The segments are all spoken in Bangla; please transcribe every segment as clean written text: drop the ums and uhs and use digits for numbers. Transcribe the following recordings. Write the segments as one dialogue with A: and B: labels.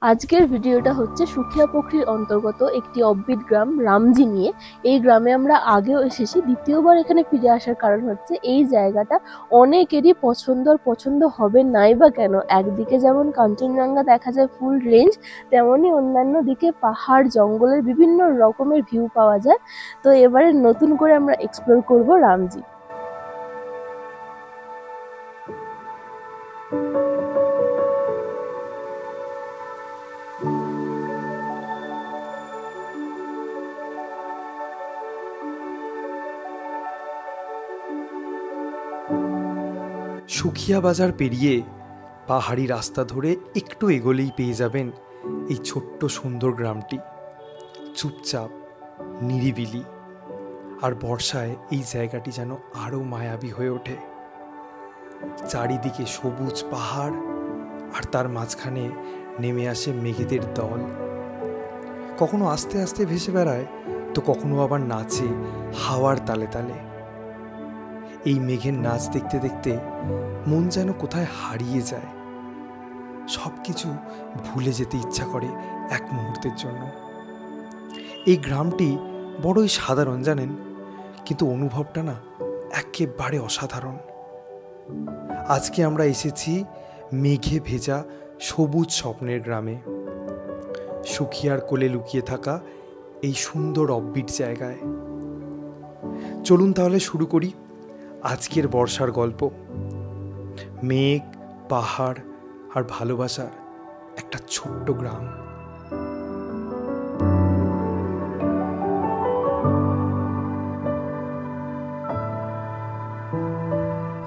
A: আজকের ভিডিওটা হচ্ছে সুখিয়াপোখরির অন্তর্গত একটি অব্বিট গ্রাম রামজি নিয়ে। এই গ্রামে আমরা আগেও এসেছি, দ্বিতীয়বার এখানে ফিরে আসার কারণ হচ্ছে এই জায়গাটা অনেকেরই পছন্দ হবে নাই বা কেন। একদিকে যেমন কাঞ্চনজঙ্ঘা দেখা যায় ফুল রেঞ্জ, তেমনি অন্যান্য দিকে পাহাড় জঙ্গলের বিভিন্ন রকমের ভিউ পাওয়া যায়। তো এবারে নতুন করে আমরা এক্সপ্লোর করব রামজি।
B: সুখিয়া বাজার পেরিয়ে পাহাড়ি রাস্তা ধরে একটু এগোলেই পেয়ে যাবেন এই ছোট্ট সুন্দর গ্রামটি। চুপচাপ, নিরিবিলি, আর বর্ষায় এই জায়গাটি যেন আরও মায়াবী হয়ে ওঠে। চারিদিকে সবুজ পাহাড়, আর তার মাঝখানে নেমে আসে মেঘেদের দল। কখনো আস্তে আস্তে ভেসে বেড়ায়, তো কখনো আবার নাচে হাওয়ার তালে তালে। এই মেঘের নাচ দেখতে দেখতে মন যেন কোথায় হারিয়ে যায়, সব কিছু ভুলে যেতে ইচ্ছা করে এক মুহূর্তের জন্য। এই গ্রামটি বড়ই সাধারণ জানেন, কিন্তু অনুভবটা না একেবারে অসাধারণ। আজকে আমরা এসেছি মেঘে ভেজা সবুজ স্বপ্নের গ্রামে, সুখিয়ার কোলে লুকিয়ে থাকা এই সুন্দর অব্বিট জায়গায়। চলুন তাহলে শুরু করি আজকের বর্ষার গল্প। মেঘ, পাহাড় আর ভালোবাসার একটা ছোট্ট গ্রাম।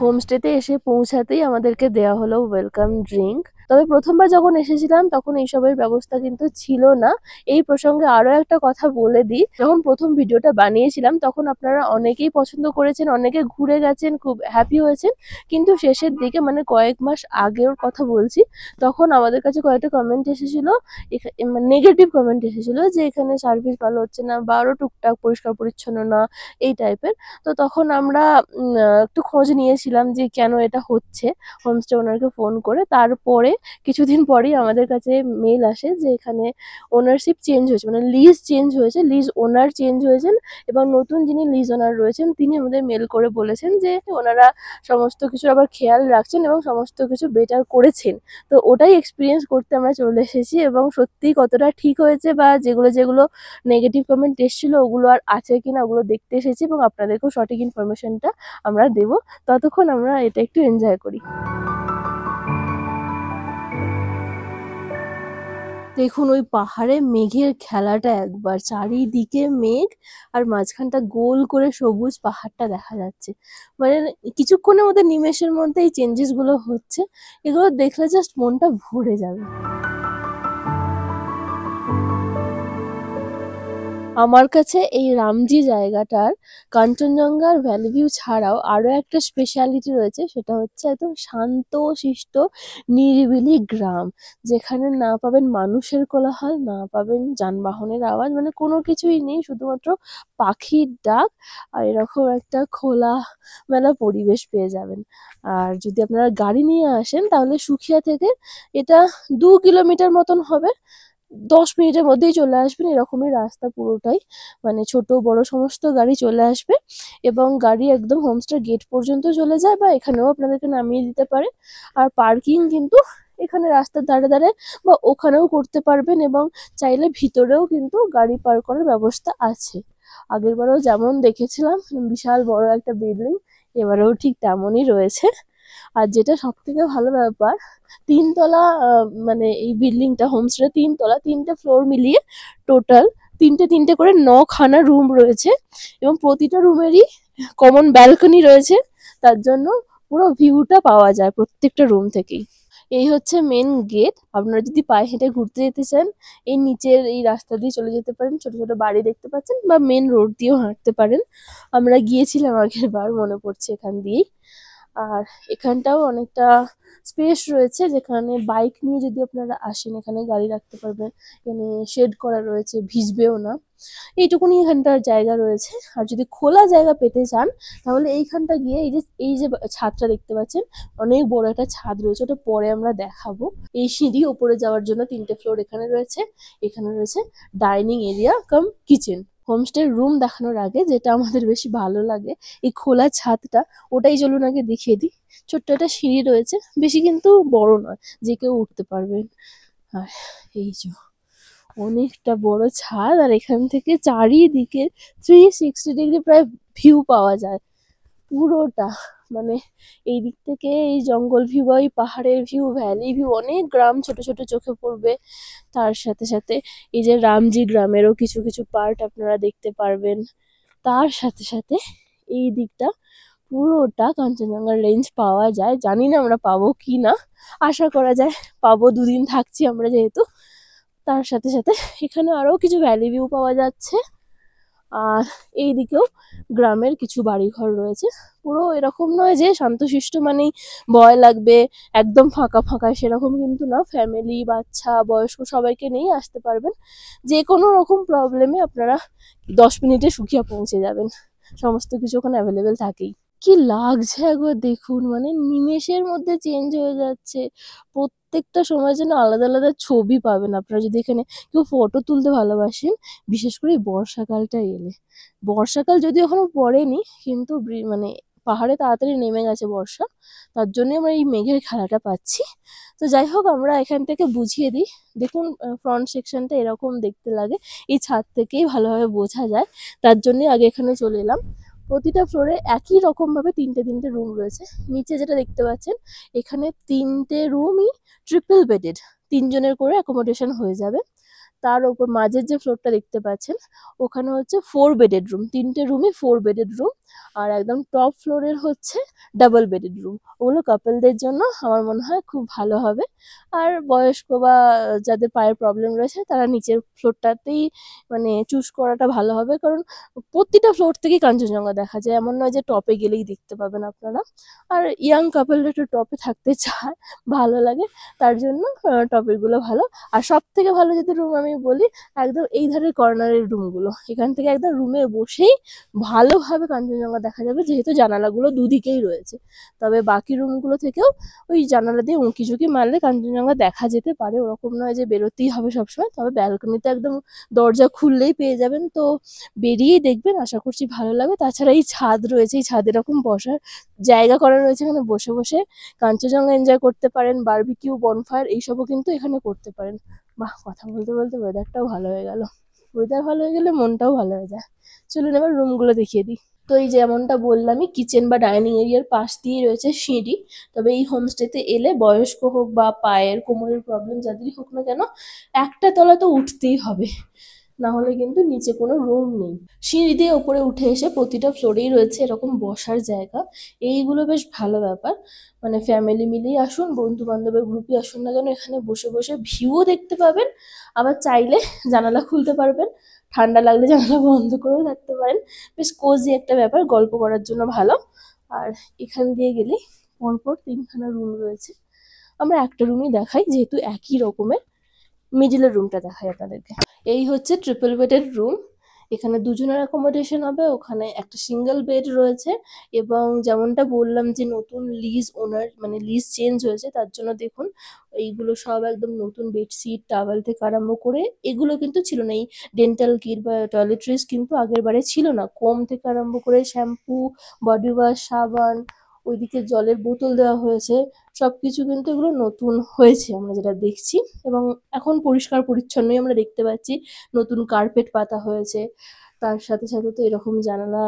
A: হোমস্টেতে এসে পৌঁছাতেই আমাদেরকে দেওয়া হলো ওয়েলকাম ড্রিঙ্ক। তবে প্রথমবার যখন এসেছিলাম তখন এইসবের ব্যবস্থা কিন্তু ছিল না। এই প্রসঙ্গে আরো একটা কথা বলে দিই, যখন প্রথম ভিডিওটা বানিয়েছিলাম তখন আপনারা অনেকেই পছন্দ করেছেন, অনেকে ঘুরে গেছেন, খুব হ্যাপি হয়েছেন। কিন্তু শেষের দিকে মানে কয়েক মাস আগের কথা বলছি, তখন আমাদের কাছে কয়েকটা কমেন্ট এসেছিল, নেগেটিভ কমেন্ট এসেছিল যে এখানে সার্ভিস ভালো হচ্ছে না বা আরো টুকটাক পরিষ্কার পরিচ্ছন্ন না, এই টাইপের। তো তখন আমরা একটু খোঁজ নিয়েছিলাম যে কেন এটা হচ্ছে, হোমস্টে ওনারকে ফোন করে। তারপরে কিছুদিন পরেই আমাদের কাছে মেল আসে যে এখানে ওনারশিপ চেঞ্জ হয়েছে, মানে লিজ চেঞ্জ হয়েছে, লিজ ওনার চেঞ্জ হয়েছেন এবং নতুন যিনি লিজ ওনার রয়েছেন তিনি আমাদের মেল করে বলেছেন যে ওনারা সমস্ত কিছু আবার খেয়াল রাখছেন এবং সমস্ত কিছু বেটার করেছেন। তো ওটাই এক্সপিরিয়েন্স করতে আমরা চলে এসেছি এবং সত্যি কতটা ঠিক হয়েছে বা যেগুলো যেগুলো নেগেটিভ কমেন্ট এসেছিল ওগুলো আর আছে কিনা ওগুলো দেখতে এসেছি এবং আপনাদেরকেও সঠিক ইনফরমেশনটা আমরা দেব। ততক্ষণ আমরা এটা একটু এনজয় করি। দেখুন ওই পাহাড়ে মেঘের খেলাটা একবার, চারিদিকে মেঘ আর মাঝখানটা গোল করে সবুজ পাহাড়টা দেখা যাচ্ছে। মানে কিছুক্ষণের মধ্যে, নিমেষের মধ্যে এই চেঞ্জেস গুলো হচ্ছে, এগুলো দেখলে জাস্ট মনটা ভরে যাবে। আমার কাছে এই রামজি জায়গাটার কাঞ্চনজঙ্ঘার ভ্যালি ভিউ ছাড়াও আরো একটা স্পেশালিটি রয়েছে, সেটা হচ্ছে একদম শান্ত শিষ্ট নিরিবিলি গ্রাম, যেখানে না পাবেন মানুষের কোলাহল, না পাবেন যানবাহনের আওয়াজ, মানে কোনো কিছুই নেই, শুধুমাত্র পাখির ডাক আর এরকম একটা খোলা মেলা পরিবেশ পেয়ে যাবেন। আর যদি আপনারা গাড়ি নিয়ে আসেন তাহলে সুখিয়া থেকে এটা 2 কিলোমিটার মতন হবে, 10 মিনিটের মধ্যেই চলে আসবেন। এরকমই রাস্তা পুরোটাই, মানে ছোট বড় সমস্ত গাড়ি চলে আসবে এবং গাড়ি একদম হোমস্টের গেট পর্যন্ত চলে যায় বা এখানেও আপনাদেরকে নামিয়ে দিতে পারে। আর পার্কিং কিন্তু এখানে রাস্তার ধারে ধারে বা ওখানেও করতে পারবেন এবং চাইলে ভিতরেও কিন্তু গাড়ি পার্ক করার ব্যবস্থা আছে। আগেরবারও যেমন দেখেছিলাম বিশাল বড় একটা বিল্ডিং, এবারেও ঠিক তেমনই রয়েছে। আর যেটা সব থেকে ভালো ব্যাপার, 3 তলা, মানে এই বিল্ডিংটা হোমস্টে 3 তলা, 3টে ফ্লোর মিলিয়ে টোটাল তিনটে তিনটে করে 9খানা রুম রয়েছে এবং প্রতিটা রুমেরই কমন ব্যালকনি রয়েছে, তার জন্য পুরো ভিউটা পাওয়া যায় প্রত্যেকটা রুম থেকেই। এই হচ্ছে মেন গেট। আপনারা যদি পায়ে হেঁটে ঘুরতে যেতে চান এই নিচের এই রাস্তা দিয়ে চলে যেতে পারেন, ছোট ছোট বাড়ি দেখতে পাচ্ছেন, বা মেন রোড দিয়েও হাঁটতে পারেন। আমরা গিয়েছিলাম আগের বার, মনে পড়ছে এখান দিয়েই। আর এখানটাও অনেকটা স্পেস রয়েছে, যেখানে বাইক নিয়ে যদি আপনারা আসেন এখানে গাড়ি রাখতে পারবেন। এখানে শেড করা রয়েছে, ভিজবেও না, এইটুকুনি এখানটার জায়গা রয়েছে। আর যদি খোলা জায়গা পেতে চান তাহলে এইখানটা গিয়ে এই যে ছাদটা দেখতে পাচ্ছেন, অনেক বড় একটা ছাদ রয়েছে, ওটা পরে আমরা দেখাবো। এই সিঁড়ি ওপরে যাওয়ার জন্য 3টে ফ্লোর এখানে রয়েছে। এখানে রয়েছে ডাইনিং এরিয়া কাম কিচেন। হোমস্টে রুম দেখানোর আগে যেটা আমাদের বেশি ভালো লাগে, এই খোলা ছাদটা, ওটাই চলুন আগে দেখিয়ে দিই। ছোট্ট একটা সিঁড়ি রয়েছে, বেশি কিন্তু বড় নয়, যে কেউ উঠতে পারবেন। আর এই যে অনেকটা বড় ছাদ, আর এখান থেকে চারিদিকে 360 ডিগ্রি প্রায় ভিউ পাওয়া যায় পুরোটা। মানে এই দিক থেকে এই জঙ্গল ভিউ বা এই পাহাড়ের ভিউ, ভ্যালি ভিউ, অনেক গ্রাম ছোট ছোট চোখে পড়বে। তার সাথে সাথে এই যে রামজি গ্রামেরও কিছু কিছু পার্ট আপনারা দেখতে পারবেন। তার সাথে সাথে এই দিকটা পুরোটা কাঞ্চনজঙ্ঘা রেঞ্জ পাওয়া যায়। জানি না আমরা পাবো কি না, আশা করা যায় পাবো, 2 দিন থাকছি আমরা যেহেতু। তার সাথে সাথে এখানে আরো কিছু ভ্যালি ভিউ পাওয়া যাচ্ছে। আর এইদিকেও গ্রামের কিছু বাড়িঘর রয়েছে। পুরো এরকম নয় যে শান্তশিষ্ট মানেই ভয় লাগবে, একদম ফাঁকা ফাঁকা, সেরকম কিন্তু না। ফ্যামিলি, বাচ্চা, বয়স্ক সবাইকে নিয়েই আসতে পারবেন। যে কোনো রকম প্রবলেমে আপনারা 10 মিনিটে সুখিয়া পৌঁছে যাবেন, সমস্ত কিছু ওখানে অ্যাভেলেবেল থাকেই। কি লাগছে একবার দেখুন, মানে নিমেষের মধ্যে চেঞ্জ হয়ে যাচ্ছে। প্রত্যেকটা সময় যেন আলাদা আলাদা ছবি পাবেন আপনারা যদি এখানে কেউ ফটো তুলতে ভালোবাসেন, বিশেষ করে এই বর্ষাকালটা এলে। বর্ষাকাল যদিও এখনো পড়েনি, কিন্তু মানে পাহাড়ে তাড়াতাড়ি নেমে গেছে বর্ষা, তার জন্য আমরা এই মেঘের খেলাটা পাচ্ছি। তো যাই হোক, আমরা এখান থেকে বুঝিয়ে দিই। দেখুন ফ্রন্ট সেকশনটা এরকম দেখতে লাগে, এই ছাদ থেকেই ভালোভাবে বোঝা যায়, তার জন্য আগে এখানে চলে এলাম। প্রতিটা ফ্লোরে একই রকম ভাবে 3টে রুম রয়েছে। নিচে যেটা দেখতে পাচ্ছেন, এখানে 3টে রুমই ট্রিপল বেডেড, 3জনের করে অ্যাকোমোডেশন হয়ে যাবে। তার উপর মাঝের যে ফ্লোরটা দেখতে পাচ্ছেন, ওখানে হচ্ছে 4 বেডেড রুম, 3টে রুমই 4 বেডেড রুম। আর একদম টপ ফ্লোরের হচ্ছে ডাবল বেডেড রুম। ওগুলো কাপলদের জন্য আমার মনে হয় খুব ভালো হবে। আর বয়স্ক বা যাদের পায়ের প্রবলেম রয়েছে তারা নিচের ফ্লোরটাতেই মানে চুজ করাটা ভালো হবে, কারণ প্রতিটা ফ্লোর থেকেই কাঞ্চনজঙ্ঘা দেখা যায়, এমন নয় যে টপে গেলেই দেখতে পাবেন আপনারা। আর ইয়াং কাপলরা একটু টপে থাকতে চায়, ভালো লাগে, তার জন্য টপের গুলো ভালো। আর সব থেকে ভালো যদি রুম আমি বলি, একদম এই ধারের কর্নারের রুমগুলো, এখান থেকে একদম রুমে বসেই ভালোভাবে কাঞ্চনজঙ্ঘা দেখা যাবে, যেহেতু জানালাগুলো দুদিকেই রয়েছে। তবে বাকি রুমগুলো থেকেও ওই জানালা দিয়ে উঁকি ঝুঁকি মারলে কাঞ্চনজঙ্ঘা দেখা যেতে পারে, ওরকম নয় যে বেরোতেই হবে সবসময়। তবে ব্যালকনিতে একদম দরজা খুললেই পেয়ে যাবেন, তো বেরিয়েই দেখবেন, আশা করছি ভালো লাগবে। তাছাড়া এই ছাদ রয়েছে, এই ছাদে এরকম বসার জায়গা করা রয়েছে, এখানে বসে বসে কাঞ্চনজঙ্ঘা এনজয় করতে পারেন, বারবিকিউ, বনফায়ার এইসবও কিন্তু এখানে করতে পারেন। বাহ, কথা বলতে বলতে ওয়েদারটাও ভালো হয়ে গেল। ওয়েদার ভালো হয়ে গেলে মনটাও ভালো হয়ে যায়। চলুন এবার রুমগুলো দেখিয়ে দিই। তো এই যেমনটা বললামই, কিচেন বা ডাইনিং এরিয়ার পাশ দিয়ে রয়েছে সিঁড়ি। তবে এই হোমস্টেতে এলে বয়স্ক হোক বা পায়ের কোমরের প্রবলেম যাদেরই হোক না কেন, একটা তলা তো উঠতেই হবে, না হলে কিন্তু নিচে কোনো রুম নেই। সিঁড়ি দিয়ে ওপরে উঠে এসে প্রতিটা ফ্লোরেই রয়েছে এরকম বসার জায়গা। এইগুলো বেশ ভালো ব্যাপার। মানে ফ্যামিলি মিলেই আসুন, বন্ধু বান্ধবের গ্রুপে আসুন না কেন, এখানে বসে বসে ভিউও দেখতে পাবেন। আবার চাইলে জানালা খুলতে পারবেন, ঠান্ডা লাগলে জানালা বন্ধ করেও থাকতে পারেন। বেশ কোজি একটা ব্যাপার, গল্প করার জন্য ভালো। আর এখান দিয়ে গেলে পরপর 3খানা রুম রয়েছে। আমরা একটা রুমই দেখাই, যেহেতু একই রকমের। মিডিলের রুমটা দেখাই আপনাদেরকে। এই হচ্ছে ট্রিপল বেডের রুম। এখানে 2জনের অ্যাকোমোডেশন হবে, ওখানে একটা সিঙ্গেল বেড রয়েছে। এবং যেমনটা বললাম যে নতুন লিজ ওনার মানে লিজ চেঞ্জ হয়েছে, তার জন্য দেখুন এইগুলো সব একদম নতুন, বেডশিট, টাওয়েল থেকে আরম্ভ করে এগুলো কিন্তু ছিল না। এই ডেন্টাল কিট বা টয়লেট্রিজ কিন্তু আগের বারে ছিল না। কোম থেকে আরম্ভ করে শ্যাম্পু, বডি ওয়াশ, সাবান, ওইদিকে জলের বোতল দেওয়া হয়েছে, সবকিছু কিন্তু এগুলো নতুন হয়েছে আমরা যেটা দেখছি। এবং এখন পরিষ্কার পরিচ্ছন্নই আমরা দেখতে পাচ্ছি। নতুন কার্পেট পাতা হয়েছে। তার সাথে সাথে তো এরকম জানালা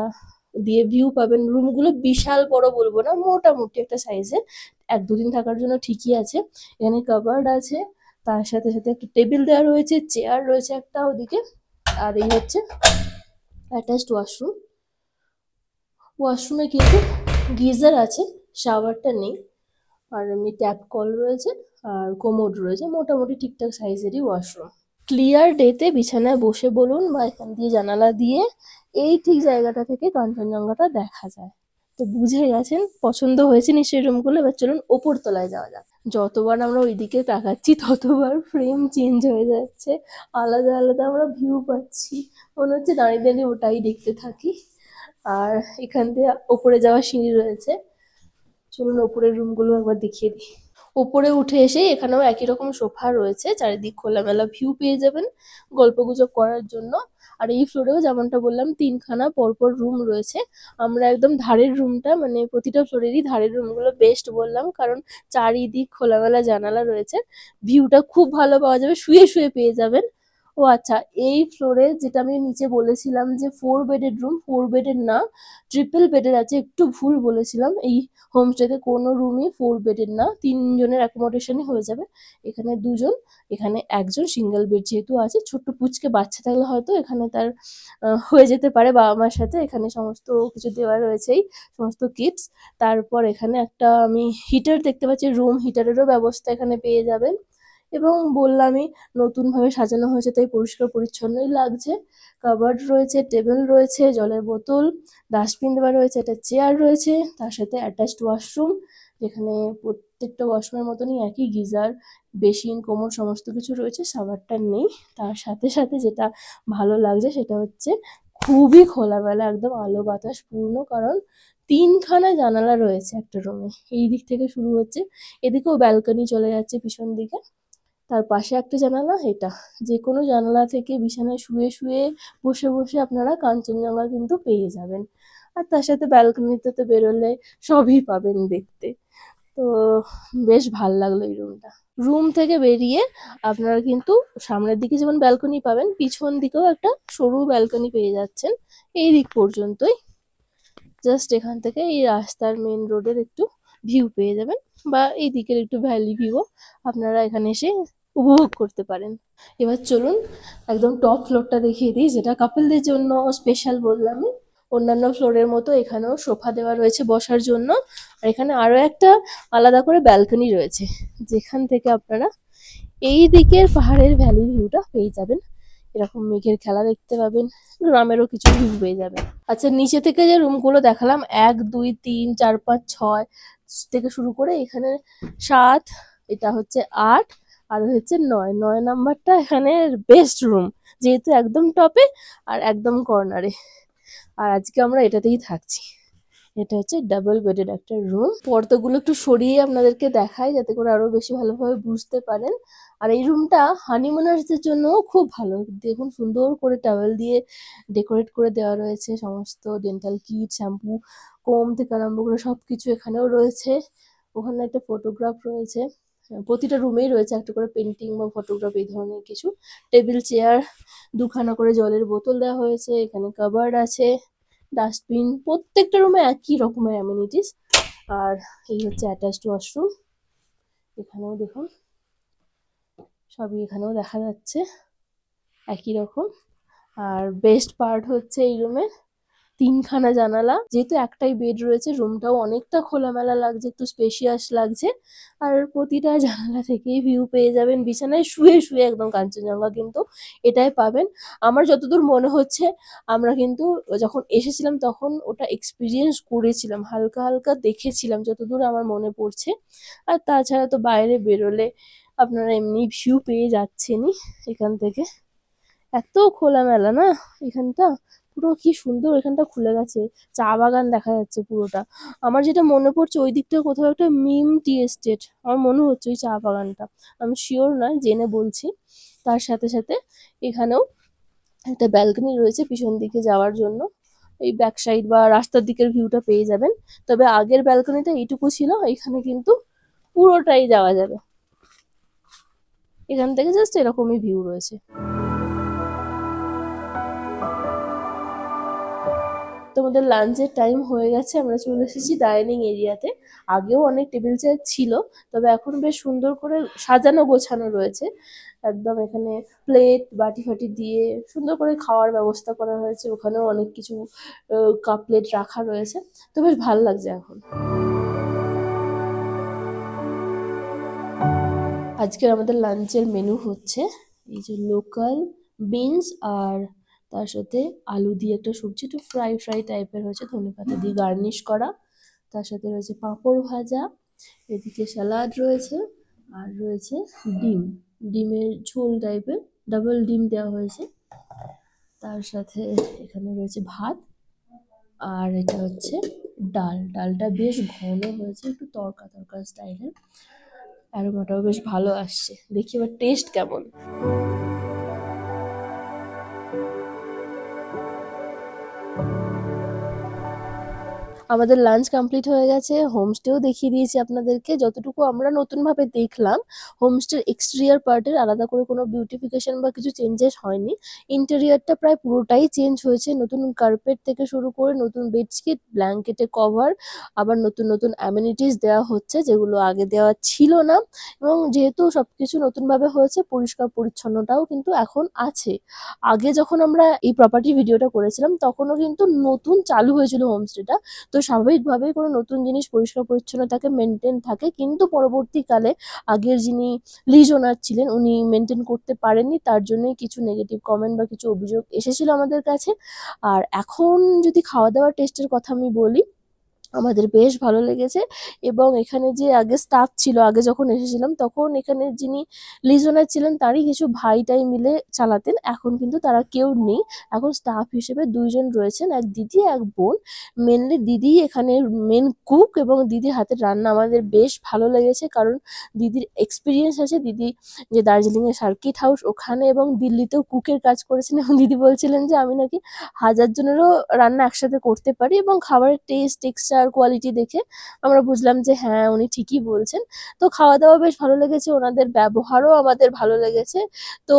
A: দিয়ে ভিউ পাবেন। রুমগুলো বিশাল বড় বলবো না, মোটামুটি একটা সাইজে, 1-2 দিন থাকার জন্য ঠিকই আছে। এখানে কাবার্ড আছে, তার সাথে সাথে একটা টেবিল দেওয়া রয়েছে, চেয়ার রয়েছে একটা ওদিকে। আর এই হচ্ছে অ্যাটাচড ওয়াশরুম। ওয়াশরুমে কিন্তু গিজার আছে, শাওয়ারটা নেই। আর এমনি ট্যাপ কল রয়েছে, আর কোমোড রয়েছে, মোটামুটি ঠিকঠাক সাইজেরই ওয়াশরুম। ক্লিয়ার ডেতে বিছানায় বসে বলুন বা এখান দিয়ে জানালা দিয়ে এই ঠিক জায়গাটা থেকে কাঞ্চনজঙ্ঘাটা দেখা যায়। তো বুঝে গেছেন পছন্দ হয়েছে নিশ্চয়ই রুমগুলো। এবার চলুন ওপর তলায় যাওয়া যাক। যতবার আমরা ওইদিকে তাকাচ্ছি ততবার ফ্রেম চেঞ্জ হয়ে যাচ্ছে, আলাদা আলাদা আমরা ভিউ পাচ্ছি, মনে হচ্ছে দাঁড়িয়ে দাঁড়িয়ে ওটাই দেখতে থাকি। আর এখান দিয়ে ওপরে যাওয়ার সিঁড়ি রয়েছে, চলুন ওপরের রুমগুলো একবার দেখিয়ে দিই। ওপরে উঠে এসে এখানেও একই রকম সোফা রয়েছে, চারিদিক খোলামেলা ভিউ পেয়ে যাবেন গল্পগুজব করার জন্য। আর এই ফ্লোরেও যেমনটা বললাম 3খানা পরপর রুম রয়েছে। আমরা একদম ধারের রুমটা, মানে প্রতিটা ফ্লোরেরই ধারের রুমগুলো বেস্ট বললাম, কারণ চারিদিক খোলামেলা জানালা রয়েছে, ভিউটা খুব ভালো পাওয়া যাবে, শুয়ে শুয়ে পেয়ে যাবেন। ও আচ্ছা, এই ফ্লোরে যেটা আমি নিচে বলেছিলাম যে 4 বেডের রুম, 4 বেডের না, ট্রিপল বেডের আছে, একটু ভুল বলেছিলাম। এই হোমস্টেতে কোনো রুমই 4 বেডের না, 3জনের অ্যাকোমোডেশনই হয়ে যাবে। এখানে 2জন, এখানে একজন, সিঙ্গেল বেড যেহেতু আছে। ছোট্ট পুচকে বাচ্চা থাকলে হয়তো এখানে তার হয়ে যেতে পারে বাবা মার সাথে। এখানে সমস্ত কিছু দেওয়া রয়েছেই, সমস্ত কিটস। তারপর এখানে একটা আমি হিটার দেখতে পাচ্ছি, রুম হিটারেরও ব্যবস্থা এখানে পেয়ে যাবেন। এবং বললামই নতুনভাবে সাজানো হয়েছে তাই পরিষ্কার পরিচ্ছন্নই লাগছে। কাবার্ড রয়েছে, টেবিল রয়েছে, জলের বোতল, ডাস্টবিন দেওয়া রয়েছে, একটা চেয়ার রয়েছে, তার সাথে অ্যাটাচড ওয়াশরুম, যেখানে প্রত্যেকটা ওয়াশরুমের মতনই একই গিজার, বেসিন, কোমর সমস্ত কিছু রয়েছে। শাওয়ারটা নেই। তার সাথে সাথে যেটা ভালো লাগছে সেটা হচ্ছে খুবই খোলামেলা, একদম আলো বাতাস পূর্ণ, কারণ 3খানা জানালা রয়েছে একটা রুমে। এই দিক থেকে শুরু হচ্ছে, এদিকেও ব্যালকনি চলে যাচ্ছে পিছন দিকে, তার পাশে একটা জানালা, এটা যে কোনো জানালা থেকে বিছানায় শুয়ে শুয়ে বসে বসে আপনারা কাঞ্চনজঙ্ঘা কিন্তু পেয়ে যাবেন। আর তার সাথে ব্যালকনিতে তো বেরোলে সবই পাবেন দেখতে। তো বেশ ভাল লাগলো এই রুমটা। রুম থেকে বেরিয়ে আপনারা কিন্তু সামনের দিকে যেমন ব্যালকনি পাবেন, পিছন দিকেও একটা সরু ব্যালকনি পেয়ে যাচ্ছেন এই দিক পর্যন্তই। জাস্ট এখান থেকে এই রাস্তার মেন রোডের একটু ভিউ পেয়ে যাবেন, বা এই দিকের একটু ভ্যালি ভিউও আপনারা এখানে এসে উপভোগ করতে পারেন। এবার চলুন একদম টপ ফ্লোরটা দেখিয়ে দিই, যেটা কাপলদের জন্য স্পেশাল বললামই। অন্যান্য ফ্লোরের মতো এখানেও সোফা দেওয়া রয়েছে বসার জন্য। আর এখানে আরো একটা আলাদা করে ব্যালকনি রয়েছে, যেখান থেকে আপনারা এই দিকের পাহাড়ের ভ্যালি ভিউটা পেয়ে যাবেন। এরকম মেঘের খেলা দেখতে পাবেন, গ্রামেরও কিছু ভিউ পেয়ে যাবেন। আচ্ছা, নিচে থেকে যে রুমগুলো দেখালাম 1 2 3 4 5 6 থেকে শুরু করে এখানে 7, এটা হচ্ছে 8, আর হচ্ছে 9 নাম্বারটা এখানে বেস্ট রুম, যেহেতু একদম টপে আর একদম কর্নারে। আর আজকে আমরা এটাতেই থাকছি। এটা হচ্ছে ডাবল বেডেড একটা রুম। পর্দাগুলো একটু সরিয়ে আপনাদেরকে দেখাই যাতে করে আরো বেশি ভালোভাবে বুঝতে পারেন। আর এই রুমটা হানিমুনার্সদের জন্য খুব ভালো। দেখুন সুন্দর করে টাওয়েল দিয়ে ডেকোরেট করে দেওয়া রয়েছে, সমস্ত ডেন্টাল কিট, শ্যাম্পু, কোম থেকে আরম্ভ করে সবকিছু এখানেও রয়েছে। ওখানে একটা ফটোগ্রাফ রয়েছে, প্রতিটা রুমেই রয়েছে একটা করে পেন্টিং বা ফটোগ্রাফ, এই ধরনের কিছু। টেবিল চেয়ার, 2খানা করে জলের বোতল দেওয়া হয়েছে, এখানে কাবার্ড আছে, ডাস্টবিন, প্রত্যেকটা রুমে একই রকমের অ্যামিনিটিস। আর এই হচ্ছে অ্যাটাচড ওয়াশরুম, এখানেও দেখুন সবই এখানেও দেখা যাচ্ছে একই রকম। আর বেস্ট পার্ট হচ্ছে এই রুমের 3খানা জানালা, যেহেতু একটাই বেড রয়েছে রুমটাও অনেকটা খোলামেলা লাগছে, একটু স্পেশিয়াস লাগছে। আর প্রতিটা জানালা থেকেই ভিউ পেয়ে যাবেন, বিছানায় শুয়ে শুয়ে একদম কাঞ্চনজঙ্ঘা কিন্তু এটাই পাবেন। আমার যতদূর মনে হচ্ছে আমরা কিন্তু যখন এসেছিলাম তখন ওটা এক্সপিরিয়েন্স করেছিলাম, হালকা হালকা দেখেছিলাম যতদূর আমার মনে পড়ছে। আর তাছাড়া তো বাইরে বেরোলে আপনারা এমনি ভিউ পেয়ে যাচ্ছেনই এখান থেকে। এত খোলামেলা না এখানটা, পুরো কি সুন্দর এখানটা খুলে গেছে, চা বাগান দেখা যাচ্ছে পুরোটা। আমার যেটা মনে পড়ছে ওই দিকটা কোথাও একটা মিম টি এস্টেট, আমার মনে হচ্ছে ওই চা বাগানটা, আমি শিওর না, জেনে বলছি। তার সাথে সাথে এখানেও একটা ব্যালকনি রয়েছে পিছন দিকে যাওয়ার জন্য, এই ব্যাক সাইড বা রাস্তার দিকের ভিউটা পেয়ে যাবেন। তবে আগের ব্যালকনিটা এইটুকু ছিল, এখানে কিন্তু পুরোটাই যাওয়া যাবে, এখান থেকে জাস্ট এরকমই ভিউ রয়েছে। তোমাদের লাঞ্চের টাইম হয়ে গেছে, আমরা চলে এসেছি ডাইনিং এরিয়াতে। আগেও অনেক টেবিল চেয়ার ছিল, তবে এখন বেশ সুন্দর করে সাজানো গোছানো রয়েছে একদম। এখানে প্লেট বাটি ফাটি দিয়ে সুন্দর করে খাওয়ার ব্যবস্থা করা হয়েছে, ওখানেও অনেক কিছু কাপ প্লেট রাখা রয়েছে, তো বেশ ভালো লাগছে এখন। আজকের আমাদের লাঞ্চের মেনু হচ্ছে এই যে লোকাল বিনস, আর তার সাথে আলু দিয়ে একটা সবজি, একটু ফ্রাই ফ্রাই টাইপের হয়েছে, ধনেপাতা দিয়ে গার্নিশ করা। তার সাথে রয়েছে পাঁপড় ভাজা, এদিকে স্যালাড রয়েছে, আর রয়েছে ডিম, ডিমের ঝোল টাইপের, ডাবল ডিম দেওয়া হয়েছে। তার সাথে এখানে রয়েছে ভাত, আর এটা হচ্ছে ডাল। ডালটা বেশ ঘন হয়েছে, একটু তরকা তরকা স্টাইলের, অ্যারোমাটাও বেশ ভালো আসছে। দেখি এবার টেস্ট কেমন। আমাদের লাঞ্চ কমপ্লিট হয়ে গেছে, হোমস্টেও দেখিয়ে দিয়েছি আপনাদেরকে। যতটুকু আমরা নতুনভাবে দেখলাম, হোমস্টের এক্সটেরিয়ার পার্টের আলাদা করে কোনো বিউটিফিকেশন বা কিছু চেঞ্জেস হয়নি। ইন্টেরিয়ারটা প্রায় পুরোটাই চেঞ্জ হয়েছে, নতুন কার্পেট থেকে শুরু করে নতুন বেডশিট, ব্ল্যাঙ্কেটে কভার, আবার নতুন নতুন অ্যামেনিটিস দেওয়া হচ্ছে যেগুলো আগে দেওয়া ছিল না। এবং যেহেতু সবকিছু নতুনভাবে হয়েছে, পরিষ্কার পরিচ্ছন্নতাও কিন্তু এখন আছে। আগে যখন আমরা এই প্রপার্টি ভিডিওটা করেছিলাম তখনও কিন্তু নতুন চালু হয়েছিল হোমস্টেটা, তো স্বাভাবিকভাবেই কোনো নতুন জিনিস পরিষ্কার পরিচ্ছন্ন থাকে, মেনটেন থাকে, কিন্তু পরবর্তীকালে আগের যিনি লিজ ওনার ছিলেন উনি মেনটেন করতে পারেননি, তার জন্যই কিছু নেগেটিভ কমেন্ট বা কিছু অভিযোগ এসেছিল আমাদের কাছে। আর এখন যদি খাওয়া দাওয়ার টেস্টের কথা আমি বলি, আমাদের বেশ ভালো লেগেছে। এবং এখানে যে আগে স্টাফ ছিল, আগে যখন এসেছিলাম তখন এখানে যিনি লিজনার ছিলেন তারই কিছু ভাইটাই মিলে চালাতেন, এখন কিন্তু তারা কেউ নেই। এখন স্টাফ হিসেবে দুইজন রয়েছেন, এক দিদি এক বোন। মেনলি দিদি এখানে মেন কুক, এবং দিদির হাতের রান্না আমাদের বেশ ভালো লেগেছে, কারণ দিদির এক্সপিরিয়েন্স আছে। দিদি যে দার্জিলিংয়ের সার্কিট হাউস ওখানে এবং দিল্লিতেও কুকের কাজ করেছেন, এবং দিদি বলছিলেন যে আমি নাকি 1000 জনেরও রান্না একসাথে করতে পারি। এবং খাবারের টেস্ট, টেক্সচার, কোয়ালিটি দেখে আমরা বুঝলাম যে হ্যাঁ, উনি ঠিকই বলছেন। তো খাওয়া দাওয়া বেশ ভালো লেগেছে, ওনাদের ব্যবহারও আমাদের ভালো লেগেছে। তো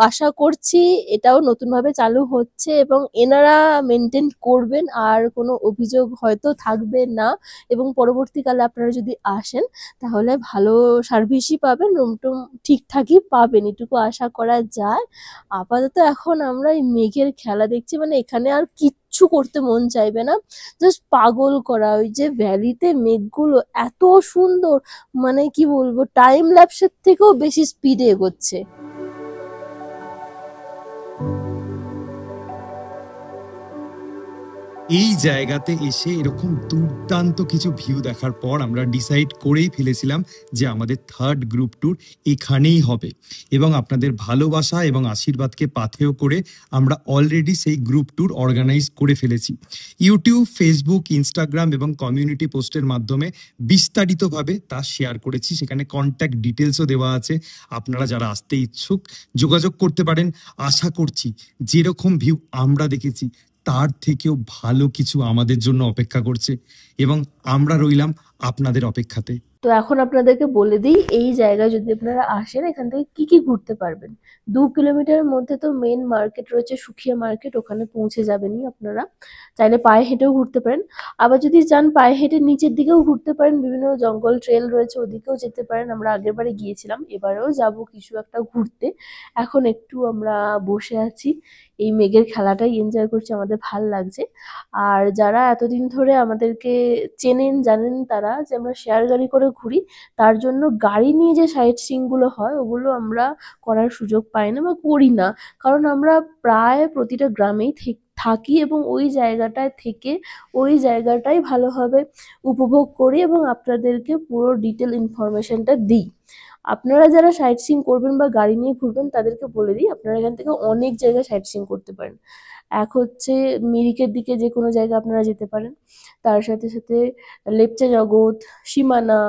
A: আশা করছি এটাও নতুনভাবে চালু হচ্ছে এবং এনারা মেনটেন করবেন, আর কোনো অভিযোগ হয়তো থাকবে না। এবং পরবর্তীকালে আপনারা যদি আসেন তাহলে ভালো সার্ভিসই পাবেন, রুম টুম ঠিকঠাকই পাবেন, এটুকু আশা করা যায়। আপাতত এখন আমরা এই মেঘের খেলা দেখছি, মানে এখানে আর কিচ্ছু করতে মন চাইবে না, জাস্ট পাগল করা। ওই যে ভ্যালিতে মেঘগুলো এত সুন্দর, মানে কি বলবো, টাইম ল্যাপসের থেকেও বেশি স্পিডে এগোচ্ছে।
C: এই জায়গাতে এসে এরকম দুর্দান্ত কিছু ভিউ দেখার পর আমরা ডিসাইড করেই ফেলেছিলাম যে আমাদের থার্ড গ্রুপ ট্যুর এখানেই হবে, এবং আপনাদের ভালোবাসা এবং আশীর্বাদকে পাথেয় করে আমরা অলরেডি সেই গ্রুপ ট্যুর অর্গানাইজ করে ফেলেছি। ইউটিউব, ফেসবুক, ইনস্টাগ্রাম এবং কমিউনিটি পোস্টের মাধ্যমে বিস্তারিতভাবে তা শেয়ার করেছি, সেখানে কন্ট্যাক্ট ডিটেলসও দেওয়া আছে। আপনারা যারা আসতে ইচ্ছুক যোগাযোগ করতে পারেন। আশা করছি যেরকম ভিউ আমরা দেখেছি তার থেকেও ভালো কিছু আমাদের জন্য অপেক্ষা করছে, এবং আমরা রইলাম আপনাদের অপেক্ষাতে।
A: তো এখন আপনাদেরকে বলে দিই, এই জায়গায় যদি আপনারা আসেন এখান থেকে কি কি ঘুরতে পারবেন। 2 কিলোমিটারের মধ্যে তো মেন মার্কেট রয়েছে, সুখিয়া মার্কেট, ওখানে পৌঁছে যাবেনই আপনারা। চাইলে পায়ে হেঁটেও ঘুরতে পারেন, আবার যদি চান পায়ে হেঁটে নিচের দিকেও ঘুরতে পারেন, বিভিন্ন জঙ্গল ট্রেল রয়েছে, ওদিকেও যেতে পারেন। আমরা আগের বারে গিয়েছিলাম, এবারেও যাব কিছু একটা ঘুরতে। এখন একটু আমরা বসে আছি, এই মেঘের খেলাটাই এনজয় করছি, আমাদের ভাল লাগছে। আর যারা এতদিন ধরে আমাদেরকে চেনেন, জানেন তারা যে আমরা শেয়ার গাড়ি করে ঘুরি, তার জন্য গাড়ি নিয়ে যে সাইট সিইং গুলো হয় ওগুলো আমরা করার সুযোগ পাই না বা করি না, কারণ আমরা প্রায় প্রতিটা গ্রামেই থাকি এবং ওই জায়গাটায় থেকে ওই জায়গাটাই ভালোভাবে উপভোগ করি এবং আপনাদেরকে পুরো ডিটেল ইনফরমেশনটা দিই। আপনারা যারা সাইট সিইং করবেন বা গাড়ি নিয়ে ঘুরবেন তাদেরকে বলে দিই, আপনারা এখান থেকে অনেক জায়গায় সাইট সিইং করতে পারেন। এক হচ্ছে মিরিকের দিকে যে কোনো জায়গা আপনারা যেতে পারেন, তার সাথে সাথে লেপচা জগৎ, সীমানা,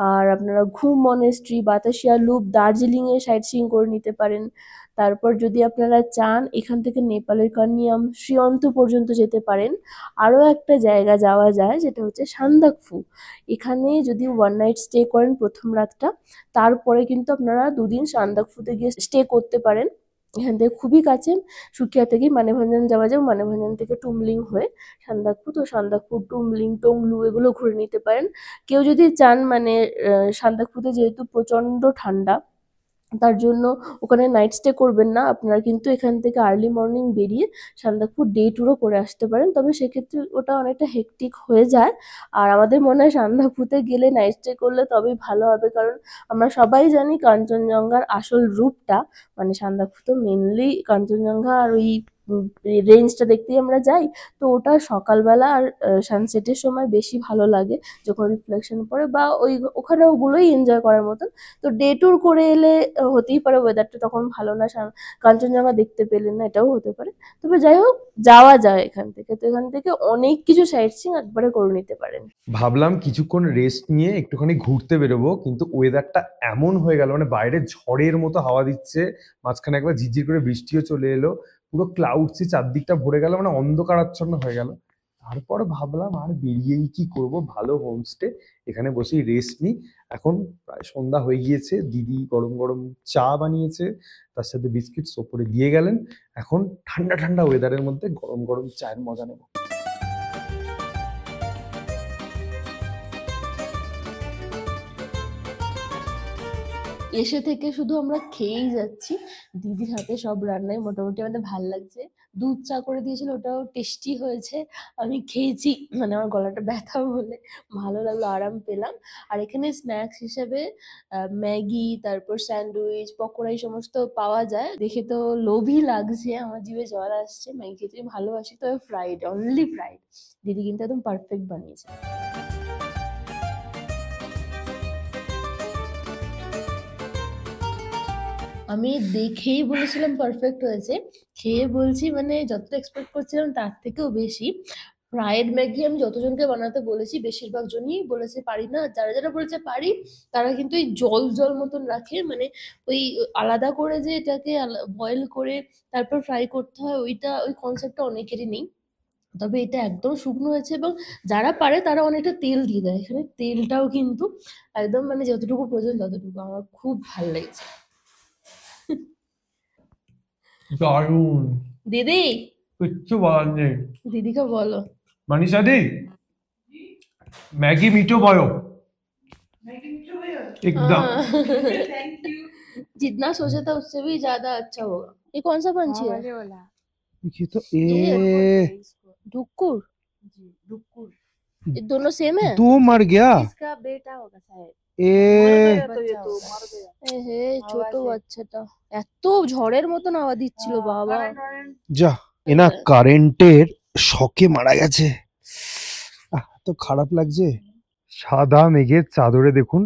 A: আর আপনারা ঘুম মনেস্ট্রি, বাতাসিয়া লুপ, দার্জিলিংয়ে সাইট সিইং করে নিতে পারেন। তারপর যদি আপনারা চান এখান থেকে নেপালের কার্নিয়াম, শ্রীয়ন্ত পর্যন্ত যেতে পারেন। আরও একটা জায়গা যাওয়া যায় যেটা হচ্ছে সান্দাকফু, এখানে যদি 1 নাইট স্টে করেন প্রথম রাতটা, তারপরে কিন্তু আপনারা 2 দিন সান্দাকফুতে গিয়ে স্টে করতে পারেন। এখান থেকে খুবই কাছে, সুকিয়া থেকে মানেভঞ্জন যাওয়া যায়, মানেভঞ্জন থেকে টুমলিং হয়ে সান্দাকফু, তো সান্দাকফু, টুমলিং, টংলু এগুলো ঘুরে নিতে পারেন। কেউ যদি চান মানে সান্দাকফুতে যেহেতু প্রচণ্ড ঠান্ডা, তার জন্য ওখানে নাইট স্টে করবেন না, আপনারা কিন্তু এখান থেকে আর্লি মর্নিং বেরিয়ে সান্দাকফু ডে ট্যুরও করে আসতে পারেন, তবে সেক্ষেত্রে ওটা অনেকটা হেকটিক হয়ে যায়। আর আমাদের মনে হয় সান্দাকফুতে গেলে নাইট স্টে করলে তবেই ভালো হবে, কারণ আমরা সবাই জানি কাঞ্চনজঙ্ঘার আসল রূপটা, মানে সান্দাকফু তো মেনলি কাঞ্চনজঙ্ঘা আর ওই রেঞ্জটা দেখতেই আমরা যাই। তো ওটা সকালবেলা আর সানসেটের সময় বেশি ভালো লাগে, যখন রিফ্লেকশন পড়ে, বা ওখানে ওগুলোই এনজয় করার মতন। তো ডে ট্যুর করে এলে হতেই পারে ওয়েদারটা তখন ভালো না, কাঞ্চনজঙ্ঘা দেখতে পেলেন না, এটাও হতে পারে। তবে যাই হোক, যাওয়া যায় এখান থেকে। তো এখান থেকে অনেক কিছু সাইট সিইং একবারে করে নিতে পারেন।
B: ভাবলাম কিছুক্ষণ রেস্ট নিয়ে একটুখানি ঘুরতে বেরোবো, কিন্তু ওয়েদারটা এমন হয়ে গেল, মানে বাইরে ঝড়ের মতো হাওয়া দিচ্ছে, মাঝখানে একবার ঝিরঝির করে বৃষ্টিও চলে এলো, পুরো ক্লাউডসে চারদিকটা ভরে গেল, মানে অন্ধকারাচ্ছন্ন হয়ে গেল। তারপর ভাবলাম আর বেরিয়েই কি করব, ভালো হোমস্টে, এখানে বসেই রেস্ট নিই। এখন প্রায় সন্ধ্যা হয়ে গিয়েছে, দিদি গরম গরম চা বানিয়েছে, তার সাথে বিস্কিটস ওপরে দিয়ে গেলেন। এখন ঠান্ডা ঠান্ডা ওয়েদারের মধ্যে গরম গরম চায়ের মজা নেব।
A: এসে থেকে শুধু আমরা খেয়েই যাচ্ছি। দিদির হাতে সব রান্নাই মোটামুটি আমাদের ভাল লাগছে। দুধ চা করে দিয়েছিল, ওটাও টেস্টি হয়েছে। আমি খেয়েছি, মানে আমার গলাটা ব্যথা বলে ভালো লাগলো, আরাম পেলাম। আর এখানে স্ন্যাক্স হিসেবে ম্যাগি, তারপর স্যান্ডউইচ, পকোড়া, এই সমস্ত পাওয়া যায়। দেখে তো লোভই লাগছে, আমার জিভে জল আসছে। ম্যাগি খেতে ভালোবাসি, তবে ফ্রাইড, অনলি ফ্রাইড। দিদি কিন্তু একদম পারফেক্ট বানিয়েছে। আমি দেখেই বলেছিলাম পারফেক্ট হয়েছে, খেয়ে বলছি মানে যতটা এক্সপেক্ট করছিলাম তার থেকেও বেশি। ফ্রাইড ম্যাগি আমি যতজনকে বানাতে বলেছি বেশিরভাগ জনই বলেছে পারি না। যারা যারা বলেছে পারি, তারা কিন্তু এই জল জল মতন রাখে, মানে ওই আলাদা করে যে এটাকে বয়েল করে তারপর ফ্রাই করতে হয়, ওই কনসেপ্টটা অনেকেরই নেই। তবে এটা একদম শুকনো হয়েছে, এবং যারা পারে তারা অনেকটা তেল দিয়ে দেয়। এখানে তেলটাও কিন্তু একদম মানে যতটুকু প্রয়োজন ততটুকু। আমার খুব ভালো লেগেছে।
D: দারুণ।
A: দিদি,
D: কিচ্ছু বলার নেই।
A: দিদিকে বলো।
D: मनीषा दी, मैगी मीठो भयो एकदम।
A: हाँ। जितना सोचा था उससे भी ज्यादा अच्छा होगा। ये कौन सा पंछी है?
B: ये तो
A: डुक्कुर। ये दोनों सेम है?
B: दो मर गया।
E: इसका बेटा होगा शायद।
B: এ
A: হে ছোট বাচ্চাটা এত ঝড়ের মতন আওয়াজ দিচ্ছিল বাবা।
B: যা, এনা কারেন্টের শকে মারা গেছে। তো খারাপ লাগছে। সাদা মেঘের চাদরে দেখুন